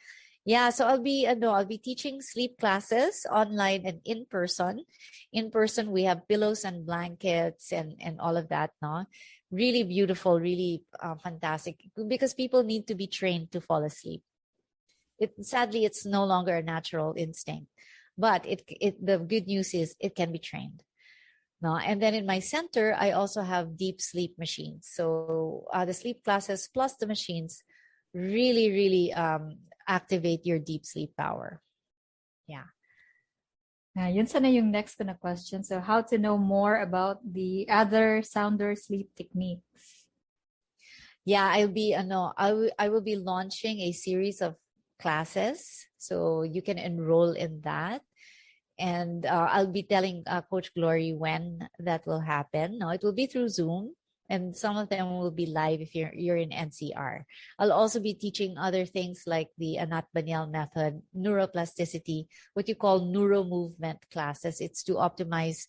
Yeah, so I'll be teaching sleep classes online and in person. In person, we have pillows and blankets and all of that, no? Really beautiful, really fantastic, because people need to be trained to fall asleep. Sadly, it's no longer a natural instinct, but the good news is it can be trained. No, and then in my center, I also have deep sleep machines. So the sleep classes plus the machines really, really activate your deep sleep power. Yeah. Yun sana yung next ko na question. So how to know more about the other sounder sleep techniques? Yeah, I will be launching a series of classes, so you can enroll in that. And I'll be telling Coach Glory when that will happen. No, it will be through Zoom, and some of them will be live if you're in NCR. I'll also be teaching other things like the Anat Baniel method, neuroplasticity, what you call neuro movement classes. It's to optimize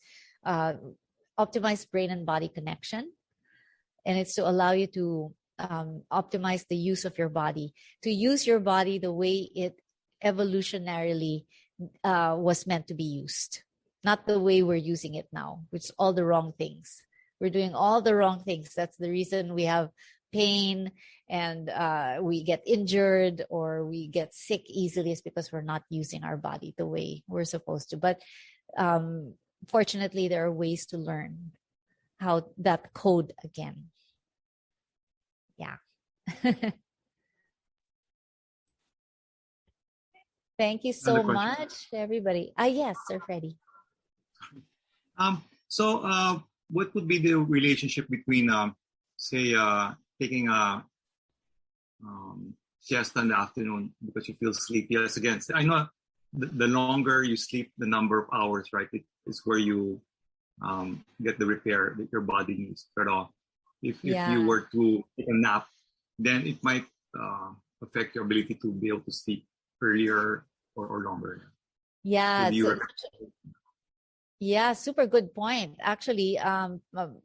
brain and body connection, and it's to allow you to optimize the use of your body, to use your body the way it evolutionarily was meant to be used, not the way we're using it now, which is all the wrong things. We're doing all the wrong things. That's the reason we have pain and we get injured or we get sick easily, is because we're not using our body the way we're supposed to. But fortunately, there are ways to learn how that code again. Yeah. Thank you so much, everybody. Yes, Sir Freddy. So what would be the relationship between, say, taking a siesta in the afternoon because you feel sleepy? Yes, again, I know the longer you sleep, the number of hours, right? It is where you get the repair that your body needs. But if you were to take a nap, then it might affect your ability to be able to sleep earlier or longer. Yeah. Yeah, super good point. Actually,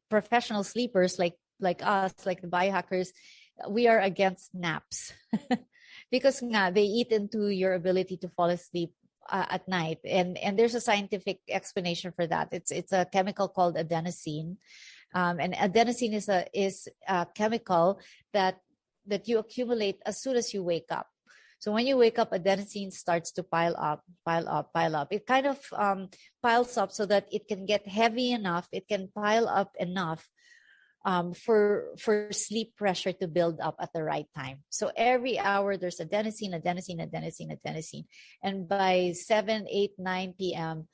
professional sleepers like us, like the biohackers, we are against naps because they eat into your ability to fall asleep at night, and there's a scientific explanation for that. It's a chemical called adenosine, and adenosine is a chemical that you accumulate as soon as you wake up. So when you wake up, adenosine starts to pile up. It kind of piles up so that it can get heavy enough. It can pile up enough for sleep pressure to build up at the right time. So every hour there's adenosine. And by 7, 8, 9 p.m.,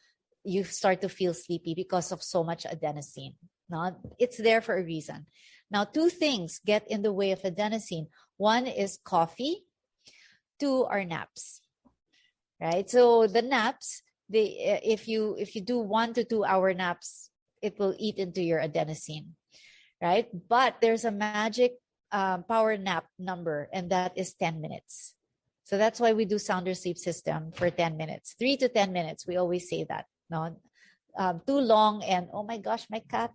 you start to feel sleepy because of so much adenosine. No, it's there for a reason. Now, two things get in the way of adenosine. One is coffee. Two are naps, right? So the naps, if you do 1 to 2 hour naps, it will eat into your adenosine, right? But there's a magic power nap number, and that is 10 minutes. So that's why we do sounder sleep system for 10 minutes, 3 to 10 minutes. We always say that. No, too long, and oh my gosh, my cat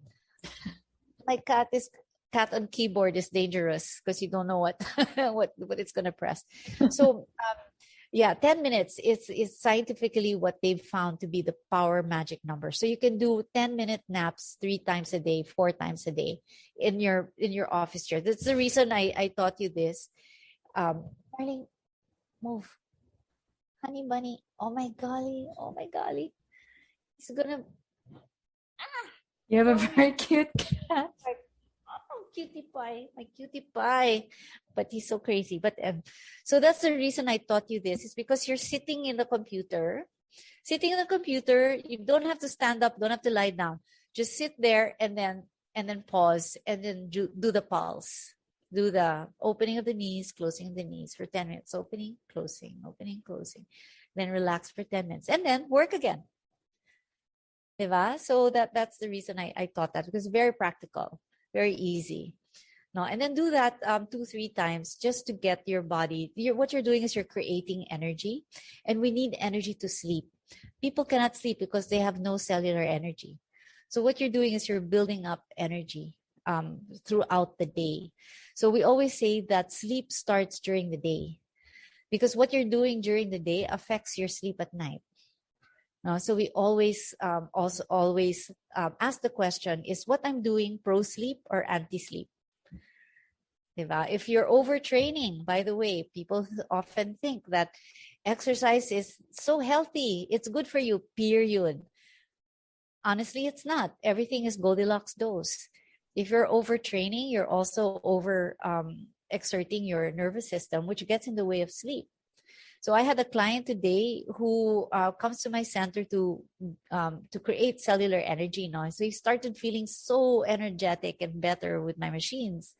on keyboard is dangerous because you don't know what it's going to press. So 10 minutes is scientifically what they've found to be the power magic number. So you can do 10-minute naps 3 times a day, 4 times a day in your office chair. That's the reason I taught you this. Darling, move. Honey bunny. Oh my golly. He's gonna. You have a very cute cat. Cutie pie, my cutie pie, but he's so crazy. But so that's the reason I taught you this, is because you're sitting in the computer. You don't have to stand up, don't have to lie down, just sit there, and then and then pause, and then do the pulse. Do the opening of the knees, closing of the knees for 10 minutes. Opening, closing, opening, closing. Then relax for 10 minutes and then work again. Diba? So that's the reason I taught that, because very practical, very easy. No, and then do that 2-3 times just to get your body. What you're doing is you're creating energy, and we need energy to sleep. People cannot sleep because they have no cellular energy. So what you're doing is you're building up energy throughout the day. So we always say that sleep starts during the day, because what you're doing during the day affects your sleep at night. So we always ask the question, is what I'm doing pro-sleep or anti-sleep? If you're overtraining, by the way, people often think that exercise is so healthy, it's good for you, period. Honestly, it's not. Everything is Goldilocks dose. If you're overtraining, you're also exerting your nervous system, which gets in the way of sleep. So I had a client today who comes to my center to create cellular energy now. So he started feeling so energetic and better with my machines.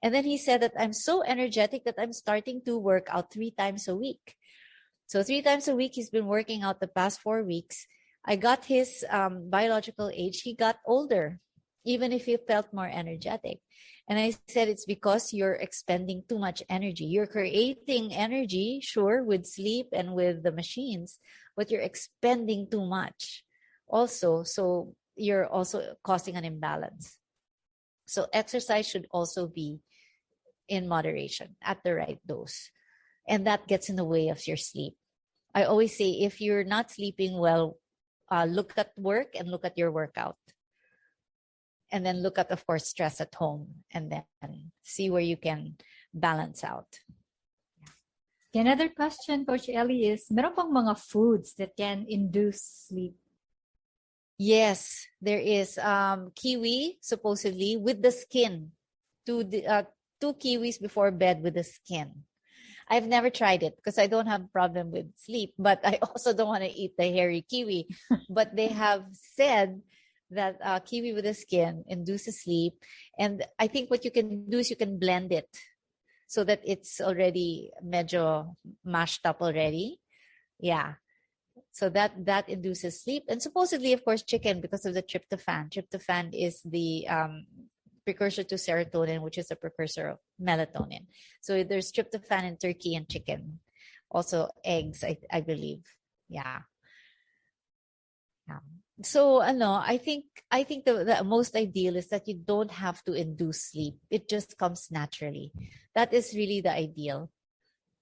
And then he said that I'm so energetic that I'm starting to work out 3 times a week. So 3 times a week, he's been working out the past 4 weeks. I got his biological age. He got older, even if he felt more energetic. And I said, it's because you're expending too much energy. You're creating energy, sure, with sleep and with the machines, but you're expending too much also. So you're also causing an imbalance. So exercise should also be in moderation at the right dose. And that gets in the way of your sleep. I always say, if you're not sleeping well, look at work and look at your workout. And then look at, of course, stress at home, and then see where you can balance out. Another question, Coach Ellie, is meron bang mga foods that can induce sleep? Yes, there is kiwi, supposedly, with the skin. 2 kiwis before bed with the skin. I've never tried it because I don't have a problem with sleep, but I also don't want to eat the hairy kiwi. But they have said that kiwi with the skin induces sleep. And I think what you can do is you can blend it so that it's already medyo mashed up already. Yeah. So that induces sleep. And supposedly, of course, chicken, because of the tryptophan. Tryptophan is the precursor to serotonin, which is a precursor of melatonin. So there's tryptophan in turkey and chicken. Also eggs, I believe. Yeah. So I think the most ideal is that you don't have to induce sleep. It just comes naturally. That is really the ideal.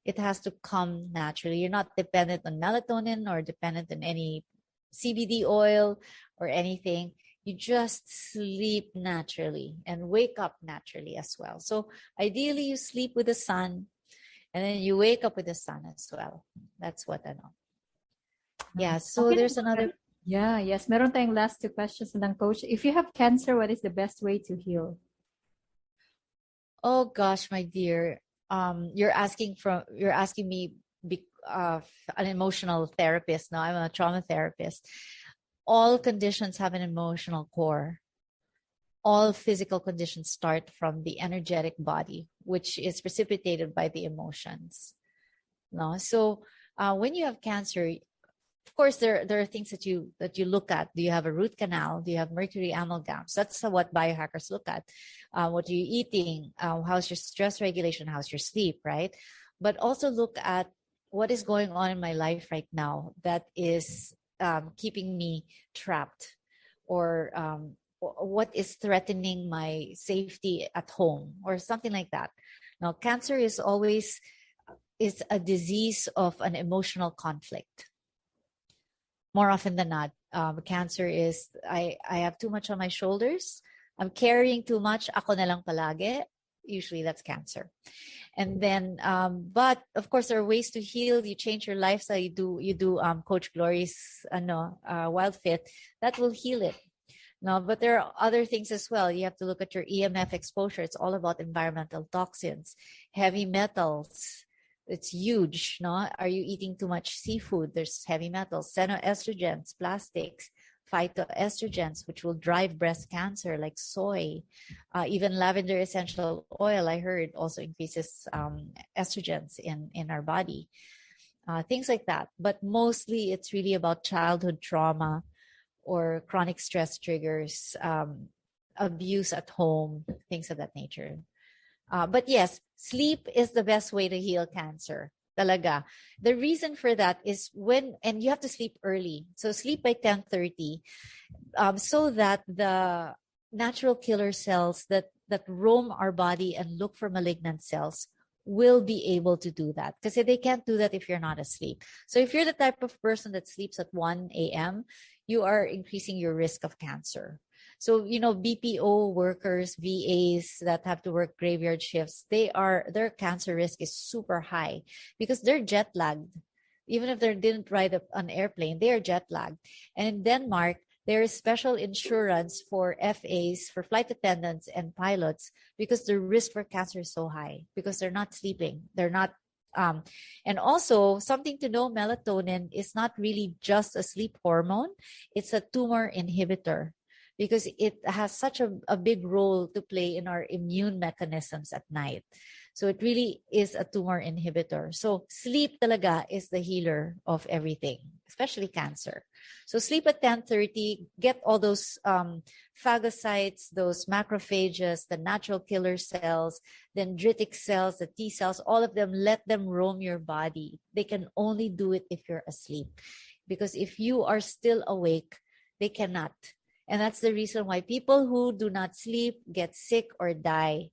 It has to come naturally. You're not dependent on melatonin or dependent on any CBD oil or anything. You just sleep naturally and wake up naturally as well. So ideally, you sleep with the sun and then you wake up with the sun as well. That's what I know. Yeah, so Okay. there's another... Yeah, yes. Meron tayong last 2 questions na lang, Coach. If you have cancer, what is the best way to heal? Oh gosh, my dear. You're asking me an emotional therapist. Now I'm a trauma therapist. All conditions have an emotional core. All physical conditions start from the energetic body, which is precipitated by the emotions. No, so when you have cancer, of course, there are things that you look at. Do you have a root canal? Do you have mercury amalgams? That's what biohackers look at. What are you eating? How's your stress regulation? How's your sleep, right? But also look at what is going on in my life right now that is keeping me trapped, or what is threatening my safety at home, or something like that. Now, cancer is a disease of an emotional conflict. More often than not, cancer is, I have too much on my shoulders. I'm carrying too much. Ako na lang palagi. Usually that's cancer. And then, but of course, there are ways to heal. You change your lifestyle. You do Coach Glory's Wild Fit. That will heal it. No, but there are other things as well. You have to look at your EMF exposure. It's all about environmental toxins, heavy metals. It's huge, no? Are you eating too much seafood? There's heavy metals, xenoestrogens, plastics, phytoestrogens, which will drive breast cancer, like soy. Even lavender essential oil, I heard, also increases estrogens in our body. Things like that. But mostly it's really about childhood trauma or chronic stress triggers, abuse at home, things of that nature. But yes, sleep is the best way to heal cancer. Talaga. The reason for that is and you have to sleep early. So sleep by 10:30, so that the natural killer cells that roam our body and look for malignant cells will be able to do that, because they can't do that if you're not asleep. So if you're the type of person that sleeps at 1 a.m., you are increasing your risk of cancer. So, BPO workers, VAs that have to work graveyard shifts, their cancer risk is super high because they're jet lagged. Even if they didn't ride an airplane, they are jet lagged. And in Denmark, there is special insurance for FAs, for flight attendants and pilots, because the risk for cancer is so high because they're not sleeping. They're not. And also something to know, melatonin is not really just a sleep hormone. It's a tumor inhibitor, because it has such a big role to play in our immune mechanisms at night. So it really is a tumor inhibitor. So sleep talaga is the healer of everything, especially cancer. So sleep at 10:30, get all those phagocytes, those macrophages, the natural killer cells, the dendritic cells, the T cells, all of them, let them roam your body. They can only do it if you're asleep, because if you are still awake, they cannot. And that's the reason why people who do not sleep get sick or die,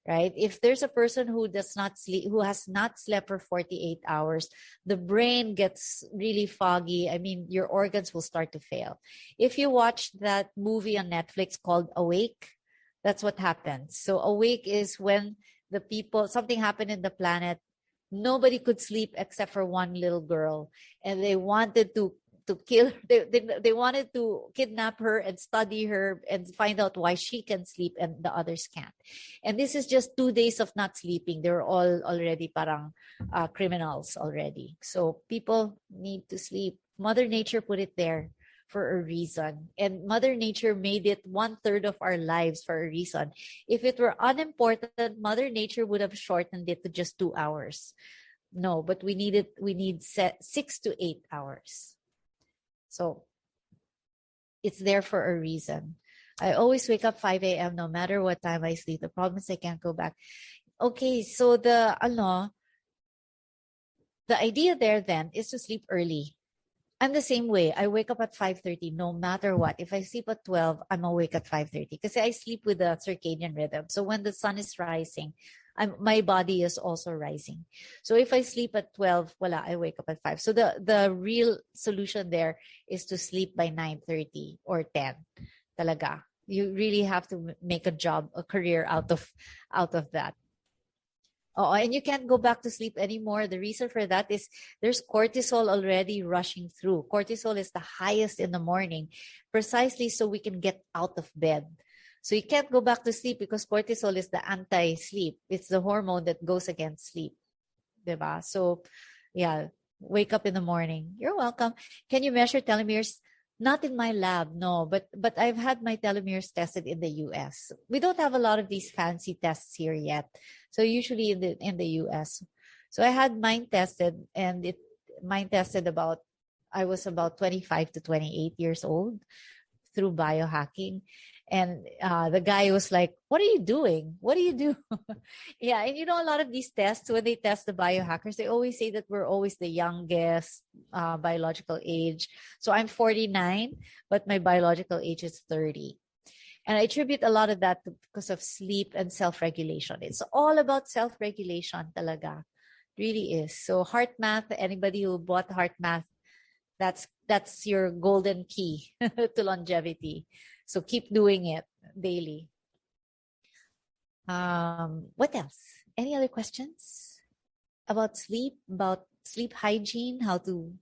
right? If there's a person who does not sleep, who has not slept for 48 hours, the brain gets really foggy. I mean, your organs will start to fail. If you watch that movie on Netflix called Awake, that's what happens. So Awake is when something happened in the planet. Nobody could sleep except for one little girl, and they wanted to kill. They wanted to kidnap her and study her and find out why she can sleep and the others can't. And this is just 2 days of not sleeping. They were all already parang criminals already. So people need to sleep. Mother Nature put it there for a reason, and Mother Nature made it 1/3 of our lives for a reason. If it were unimportant, Mother Nature would have shortened it to just 2 hours. No, but we need 6 to 8 hours. So it's there for a reason. I always wake up 5 a.m. no matter what time I sleep. The problem is I can't go back. Okay, so the idea there then is to sleep early. I'm the same way. I wake up at 5:30 no matter what. If I sleep at 12, I'm awake at 5:30 because I sleep with the circadian rhythm. So when the sun is rising, my body is also rising. So if I sleep at 12, I wake up at 5. So the real solution there is to sleep by 9:30 or 10. Talaga. You really have to make a career out of that. Oh, and you can't go back to sleep anymore. The reason for that is there's cortisol already rushing through. Cortisol is the highest in the morning, precisely so we can get out of bed. So you can't go back to sleep because cortisol is the anti-sleep. It's the hormone that goes against sleep. Diba? So, yeah, wake up in the morning. You're welcome. Can you measure telomeres? Not in my lab, no, but I've had my telomeres tested in the US. We don't have a lot of these fancy tests here yet. So usually in the US. So I had mine tested, and I was about 25 to 28 years old through biohacking. And the guy was like, "What are you doing? What do you do?" Yeah. And a lot of these tests, when they test the biohackers, they always say that we're always the youngest biological age. So I'm 49, but my biological age is 30. And I attribute a lot of that because of sleep and self-regulation. It's all about self-regulation talaga. It really is. So heart math, anybody who bought heart math, that's your golden key to longevity. So keep doing it daily. What else? Any other questions about sleep, about sleep hygiene, how to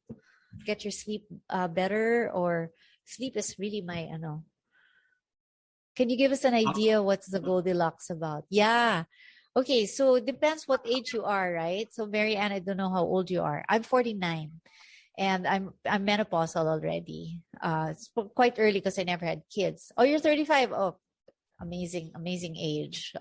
get your sleep better? Or sleep is really my, Can you give us an idea what's the Goldilocks about? Yeah. Okay, so it depends what age you are, right? So Mary Ann, I don't know how old you are. I'm 49. and I'm menopausal already. It's quite early because I never had kids. Oh, you're 35. Oh, amazing age.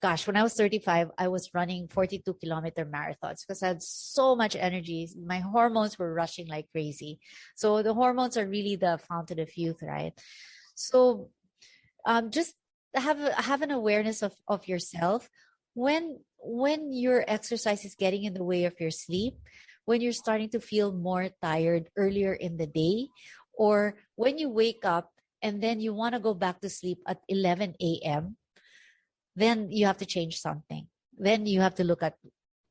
Gosh, when I was 35, I was running 42-kilometer marathons because I had so much energy. My hormones were rushing like crazy. So the hormones are really the fountain of youth, right? So just have an awareness of yourself when your exercise is getting in the way of your sleep, when you're starting to feel more tired earlier in the day, or when you wake up and then you want to go back to sleep at 11 a.m., then you have to change something. Then you have to look at,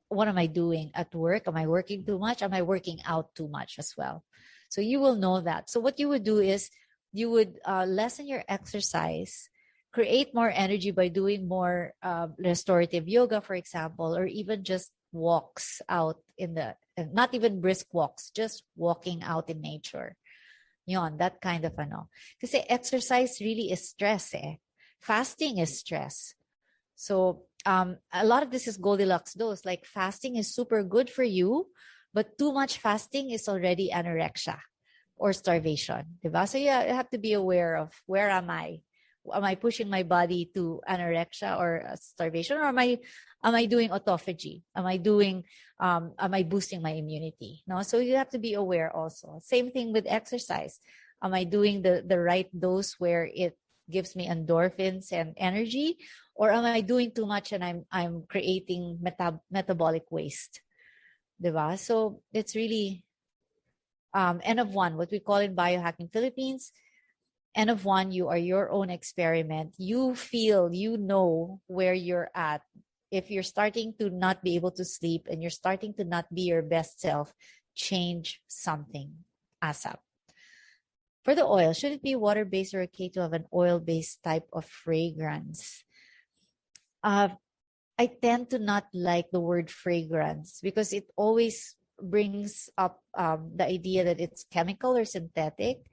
what am I doing at work? Am I working too much? Am I working out too much as well? So you will know that. So what you would do is you would lessen your exercise, create more energy by doing more restorative yoga, for example, or even just walks out in the, not even brisk walks, just walking out in nature. Yon, that kind of ano. Kasi exercise really is stress eh. Fasting is stress. So a lot of this is Goldilocks dose. Like fasting is super good for you, but too much fasting is already anorexia or starvation. Diba? So you have to be aware of, where am I? Am I pushing my body to anorexia or starvation, or am I doing autophagy? Am I boosting my immunity? No, so you have to be aware also. Same thing with exercise. Am I doing the right dose where it gives me endorphins and energy, or am I doing too much and I'm creating metabolic waste? Diba? So it's really N of one, what we call in Biohacking Philippines. N of one, you are your own experiment. You feel, you know where you're at. If you're starting to not be able to sleep and you're starting to not be your best self, change something ASAP. For the oil, should it be water-based or okay to have an oil-based type of fragrance? I tend to not like the word fragrance because it always brings up the idea that it's chemical or synthetic.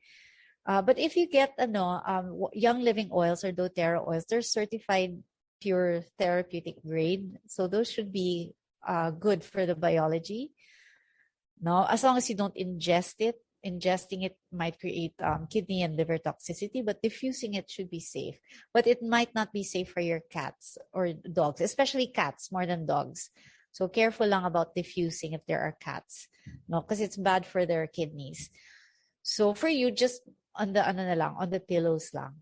But if you get Young Living oils or doTERRA oils, they're certified pure therapeutic grade. So those should be good for the biology. No, as long as you don't ingest it. Ingesting it might create kidney and liver toxicity, but diffusing it should be safe. But it might not be safe for your cats or dogs, especially cats more than dogs. So careful lang about diffusing if there are cats, no, because it's bad for their kidneys. So for you, just on the pillows lang.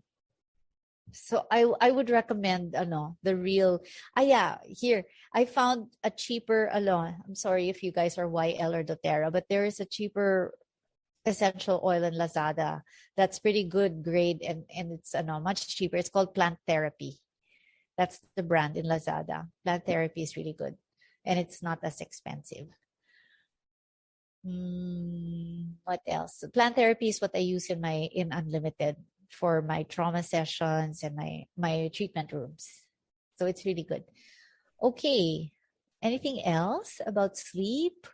So I would recommend the real. Here I found a cheaper I'm sorry if you guys are YL or doTERRA, but there is a cheaper essential oil in Lazada that's pretty good grade, and it's much cheaper. It's called Plant Therapy. That's the brand in Lazada. Plant Therapy is really good, and it's not as expensive. What else? Plant Therapy is what I use in Unlimited for my trauma sessions and my treatment rooms. So it's really good. Okay. Anything else about sleep?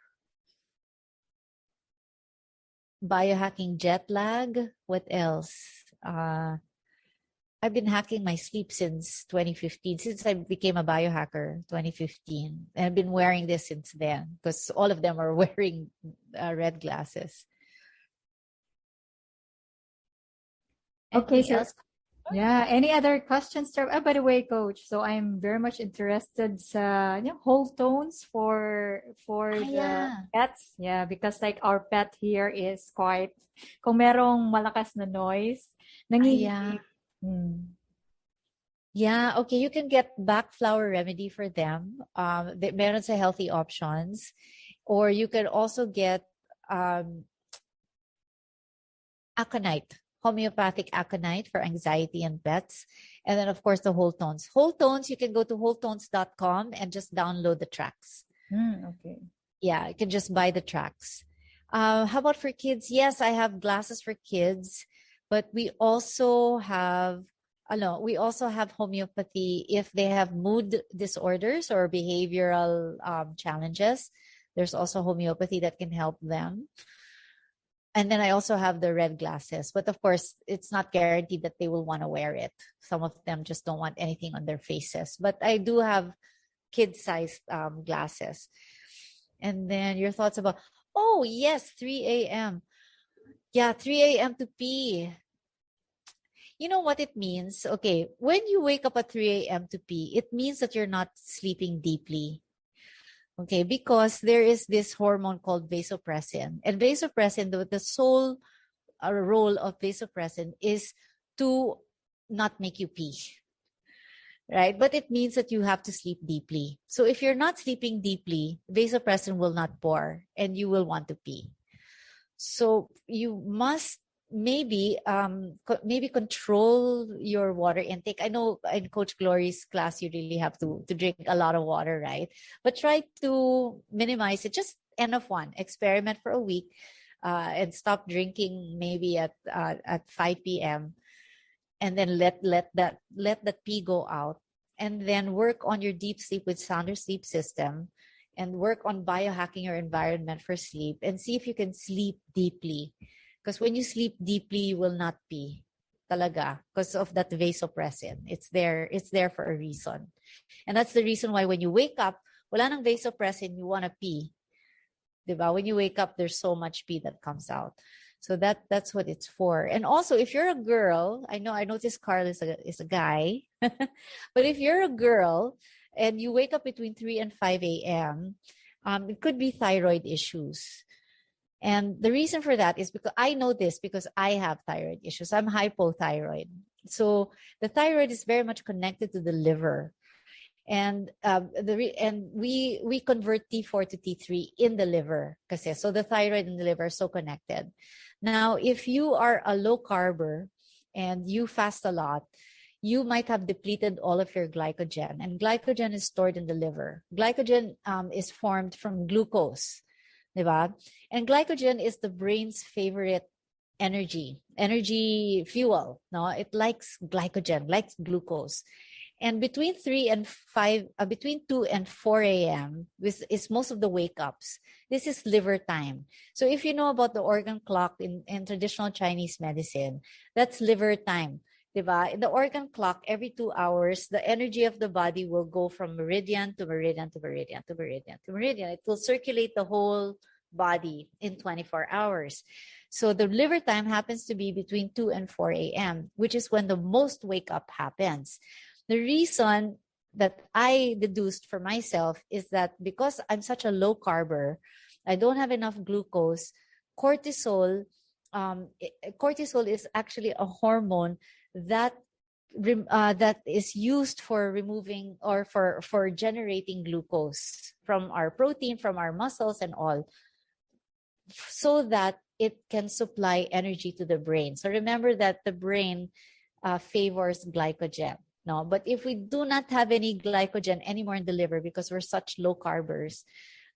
Biohacking jet lag. What else? I've been hacking my sleep since 2015, since I became a biohacker 2015. And I've been wearing this since then because all of them are wearing red glasses. Okay, Anything so else? yeah, any other questions? By the way, Coach, so I'm very much interested sa whole tones for the pets. Yeah, because like our pet here is quite, kung merong malakas na noise, nangihinig. Yeah, okay. You can get back flower remedy for them. Meron sa healthy options. Or you can also get aconite, homeopathic aconite for anxiety and pets. And then, of course, the whole tones. Whole tones, you can go to wholetones.com and just download the tracks. Okay. Yeah, you can just buy the tracks. How about for kids? Yes, I have glasses for kids, but we also have homeopathy if they have mood disorders or behavioral challenges. There's also homeopathy that can help them. And then I also have the red glasses, but of course, it's not guaranteed that they will want to wear it. Some of them just don't want anything on their faces. But I do have kid-sized glasses. And then your thoughts about Oh, yes, 3 a.m. Yeah, 3 a.m. to pee. You know what it means? Okay, when you wake up at 3 a.m. to pee, it means that you're not sleeping deeply. Okay, because there is this hormone called vasopressin. And vasopressin, the sole role of vasopressin is to not make you pee. Right? But it means that you have to sleep deeply. So if you're not sleeping deeply, vasopressin will not pour and you will want to pee. So you must maybe control your water intake. I know in Coach Glory's class you really have to drink a lot of water, right? But try to minimize it. Just enough one. Experiment for a week, and stop drinking maybe at 5 p.m. and then let that pee go out, and then work on your deep sleep with Sounder Sleep System, and work on biohacking your environment for sleep, and see if you can sleep deeply. Because when you sleep deeply, you will not pee. Talaga. Because of that vasopressin. It's there for a reason. And that's the reason why when you wake up, wala nang vasopressin, you want to pee. Diba? When you wake up, there's so much pee that comes out. So that's what it's for. And also, if you're a girl, I noticed Carl is a guy. But if you're a girl and you wake up between 3 and 5 a.m., it could be thyroid issues. And the reason for that is because I know this because I have thyroid issues. I'm hypothyroid. So the thyroid is very much connected to the liver. And we convert T4 to T3 in the liver. So the thyroid and the liver are so connected. Now, if you are a low carber and you fast a lot, you might have depleted all of your glycogen. And glycogen is stored in the liver. Glycogen is formed from glucose. Diba? And glycogen is the brain's favorite energy fuel. No, it likes glycogen, likes glucose. And between 2 and 4 a.m. is most of the wake ups. This is liver time. So if you know about the organ clock in traditional Chinese medicine, that's liver time. Diba? In the organ clock, every 2 hours, the energy of the body will go from meridian to meridian to meridian to meridian to meridian. It will circulate the whole body in 24 hours. So the liver time happens to be between 2 and 4 a.m., which is when the most wake up happens. The reason that I deduced for myself is that because I'm such a low carber, I don't have enough glucose, cortisol is actually a hormone that is used for removing or for generating glucose from our protein, from our muscles and all, so that it can supply energy to the brain. So remember that the brain favors glycogen. No, but if we do not have any glycogen anymore in the liver because we're such low carbers,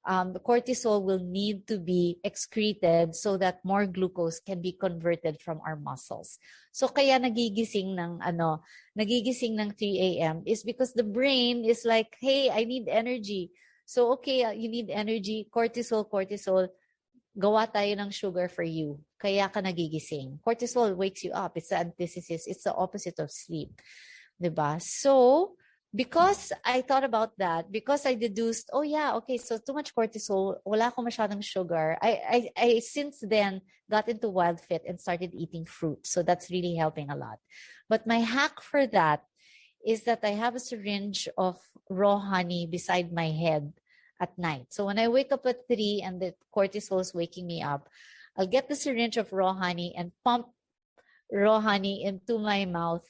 the cortisol will need to be excreted so that more glucose can be converted from our muscles. So kaya nagigising ng 3 a.m. is because the brain is like, hey, I need energy. So okay, you need energy, cortisol, gawa tayo ng sugar for you. Kaya ka nagigising. Cortisol wakes you up. It's the antithesis. It's the opposite of sleep. Diba? So, because I thought about that, because I deduced, oh yeah, okay, so too much cortisol, wala akong masyadong sugar. I since then got into Wild Fit and started eating fruit. So that's really helping a lot. But my hack for that is that I have a syringe of raw honey beside my head at night. So when I wake up at 3 and the cortisol is waking me up, I'll get the syringe of raw honey and pump raw honey into my mouth,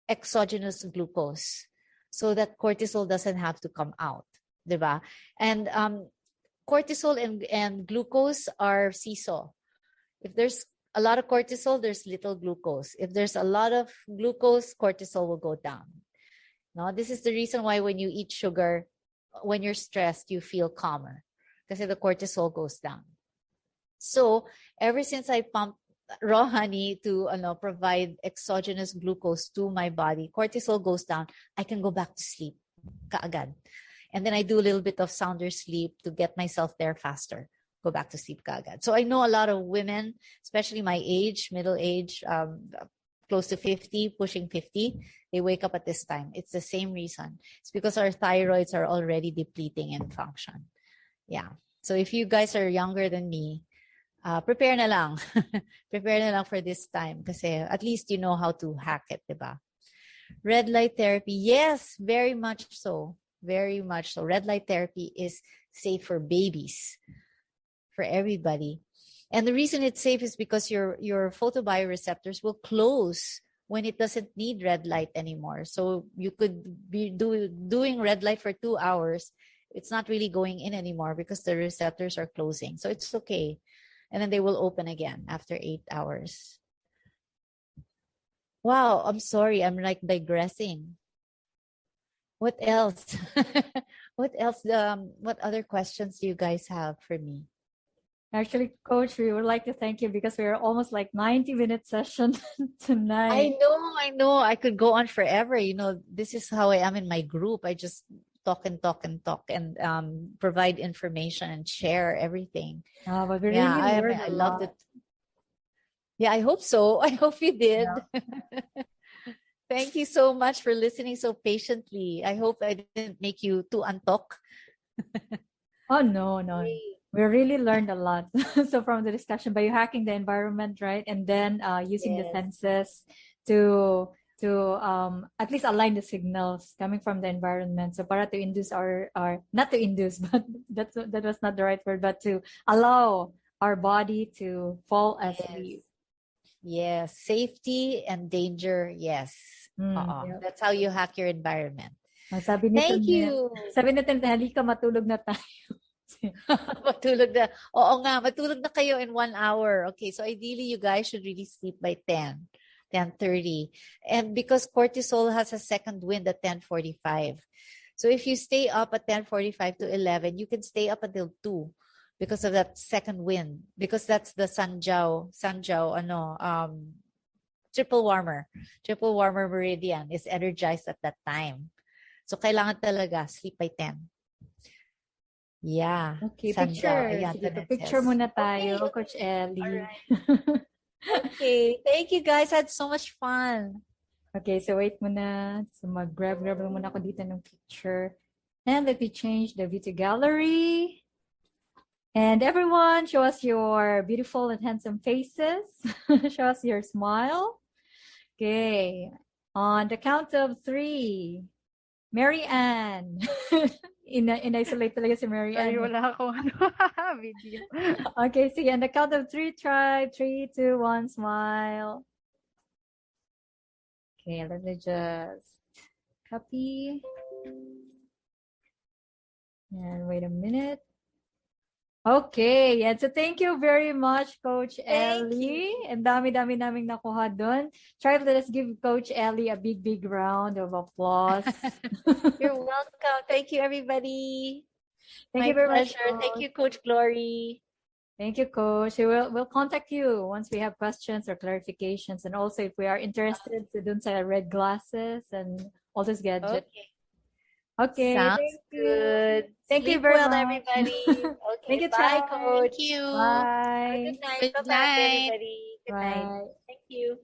exogenous glucose, so that cortisol doesn't have to come out, diba? And cortisol and glucose are seesaw. If there's a lot of cortisol, there's little glucose. If there's a lot of glucose, cortisol will go down. No, this is the reason why when you eat sugar, when you're stressed, you feel calmer because the cortisol goes down. So ever since I pumped raw honey to provide exogenous glucose to my body, cortisol goes down, I can go back to sleep kaagad. And then I do a little bit of sounder sleep to get myself there faster, go back to sleep kaagad. So I know a lot of women, especially my age, middle age, close to 50, pushing 50, they wake up at this time. It's the same reason. It's because our thyroids are already depleting in function. Yeah. So if you guys are younger than me, prepare na lang. Prepare na lang for this time kasi at least you know how to hack it, diba? Red light therapy. Yes, very much so. Very much so. Red light therapy is safe for babies, for everybody. And the reason it's safe is because your photobioreceptors will close when it doesn't need red light anymore. So you could be doing red light for 2 hours. It's not really going in anymore because the receptors are closing. So it's okay. And then they will open again after 8 hours. Wow, I'm sorry. I'm like digressing. What else? What else? What other questions do you guys have for me? Actually, Coach, we would like to thank you because we're almost like 90-minute session tonight. I know. I could go on forever. You know, this is how I am in my group. I just talk and provide information and share everything. But we Yeah, really learned I a loved lot. it. Yeah, I hope so. I hope you did. Yeah. Thank you so much for listening so patiently. I hope I didn't make you too antok. Oh, no. We really learned a lot. So from the discussion, biohacking the environment, right? And then using the Yes. senses to at least align the signals coming from the environment. So para to induce our not to induce, but that was not the right word, but to allow our body to fall asleep. Yes. Safety and danger. Yes. Yep. That's how you hack your environment. Sabi ni Thank you. Sabi natin, halika matulog na tayo. Matulog na. Oo nga, matulog na kayo in 1 hour. Okay, so ideally you guys should really sleep by 10:30. And because cortisol has a second wind at 10:45. So if you stay up at 10:45 to 11, you can stay up until 2 because of that second wind. Because that's the Sanjiao, triple warmer meridian is energized at that time. So kailangan talaga sleep by 10. Yeah. Okay, Sanjiao. picture. Ayan, Sige, Tanetes. picture muna tayo, Okay. Coach Ellie. Alright. Okay. Thank you guys. I had so much fun. Okay, so wait muna. So mag-grab lang muna ako dito ng picture. And let me change the view to gallery. And everyone, show us your beautiful and handsome faces. Show us your smile. Okay. On the count of 3. Mary Ann. In-isolate talaga si Mary Ann. Sorry, wala akong video. Okay, sige. On the count of 3, try. 3, 2, 1, smile. Okay, let me just copy. And wait a minute. Okay, yeah. So thank you very much, Coach Ellie. And dami-dami naming nakuha doon. Try, let us give Coach Ellie a big round of applause. You're welcome. Thank you, everybody. Thank you My very much. pleasure. Thank you, Coach Glory. Thank you, Coach. We'll contact you once we have questions or clarifications. And also if we are interested to dun sa red glasses and all those gadgets. Okay. Sounds good. Thank you Sleep very well, much. everybody. Okay. Thank you, Bye, Chai. Coach. Thank you. Bye. Good night. Good Bye-bye, night. everybody. Good night. Bye. Thank you.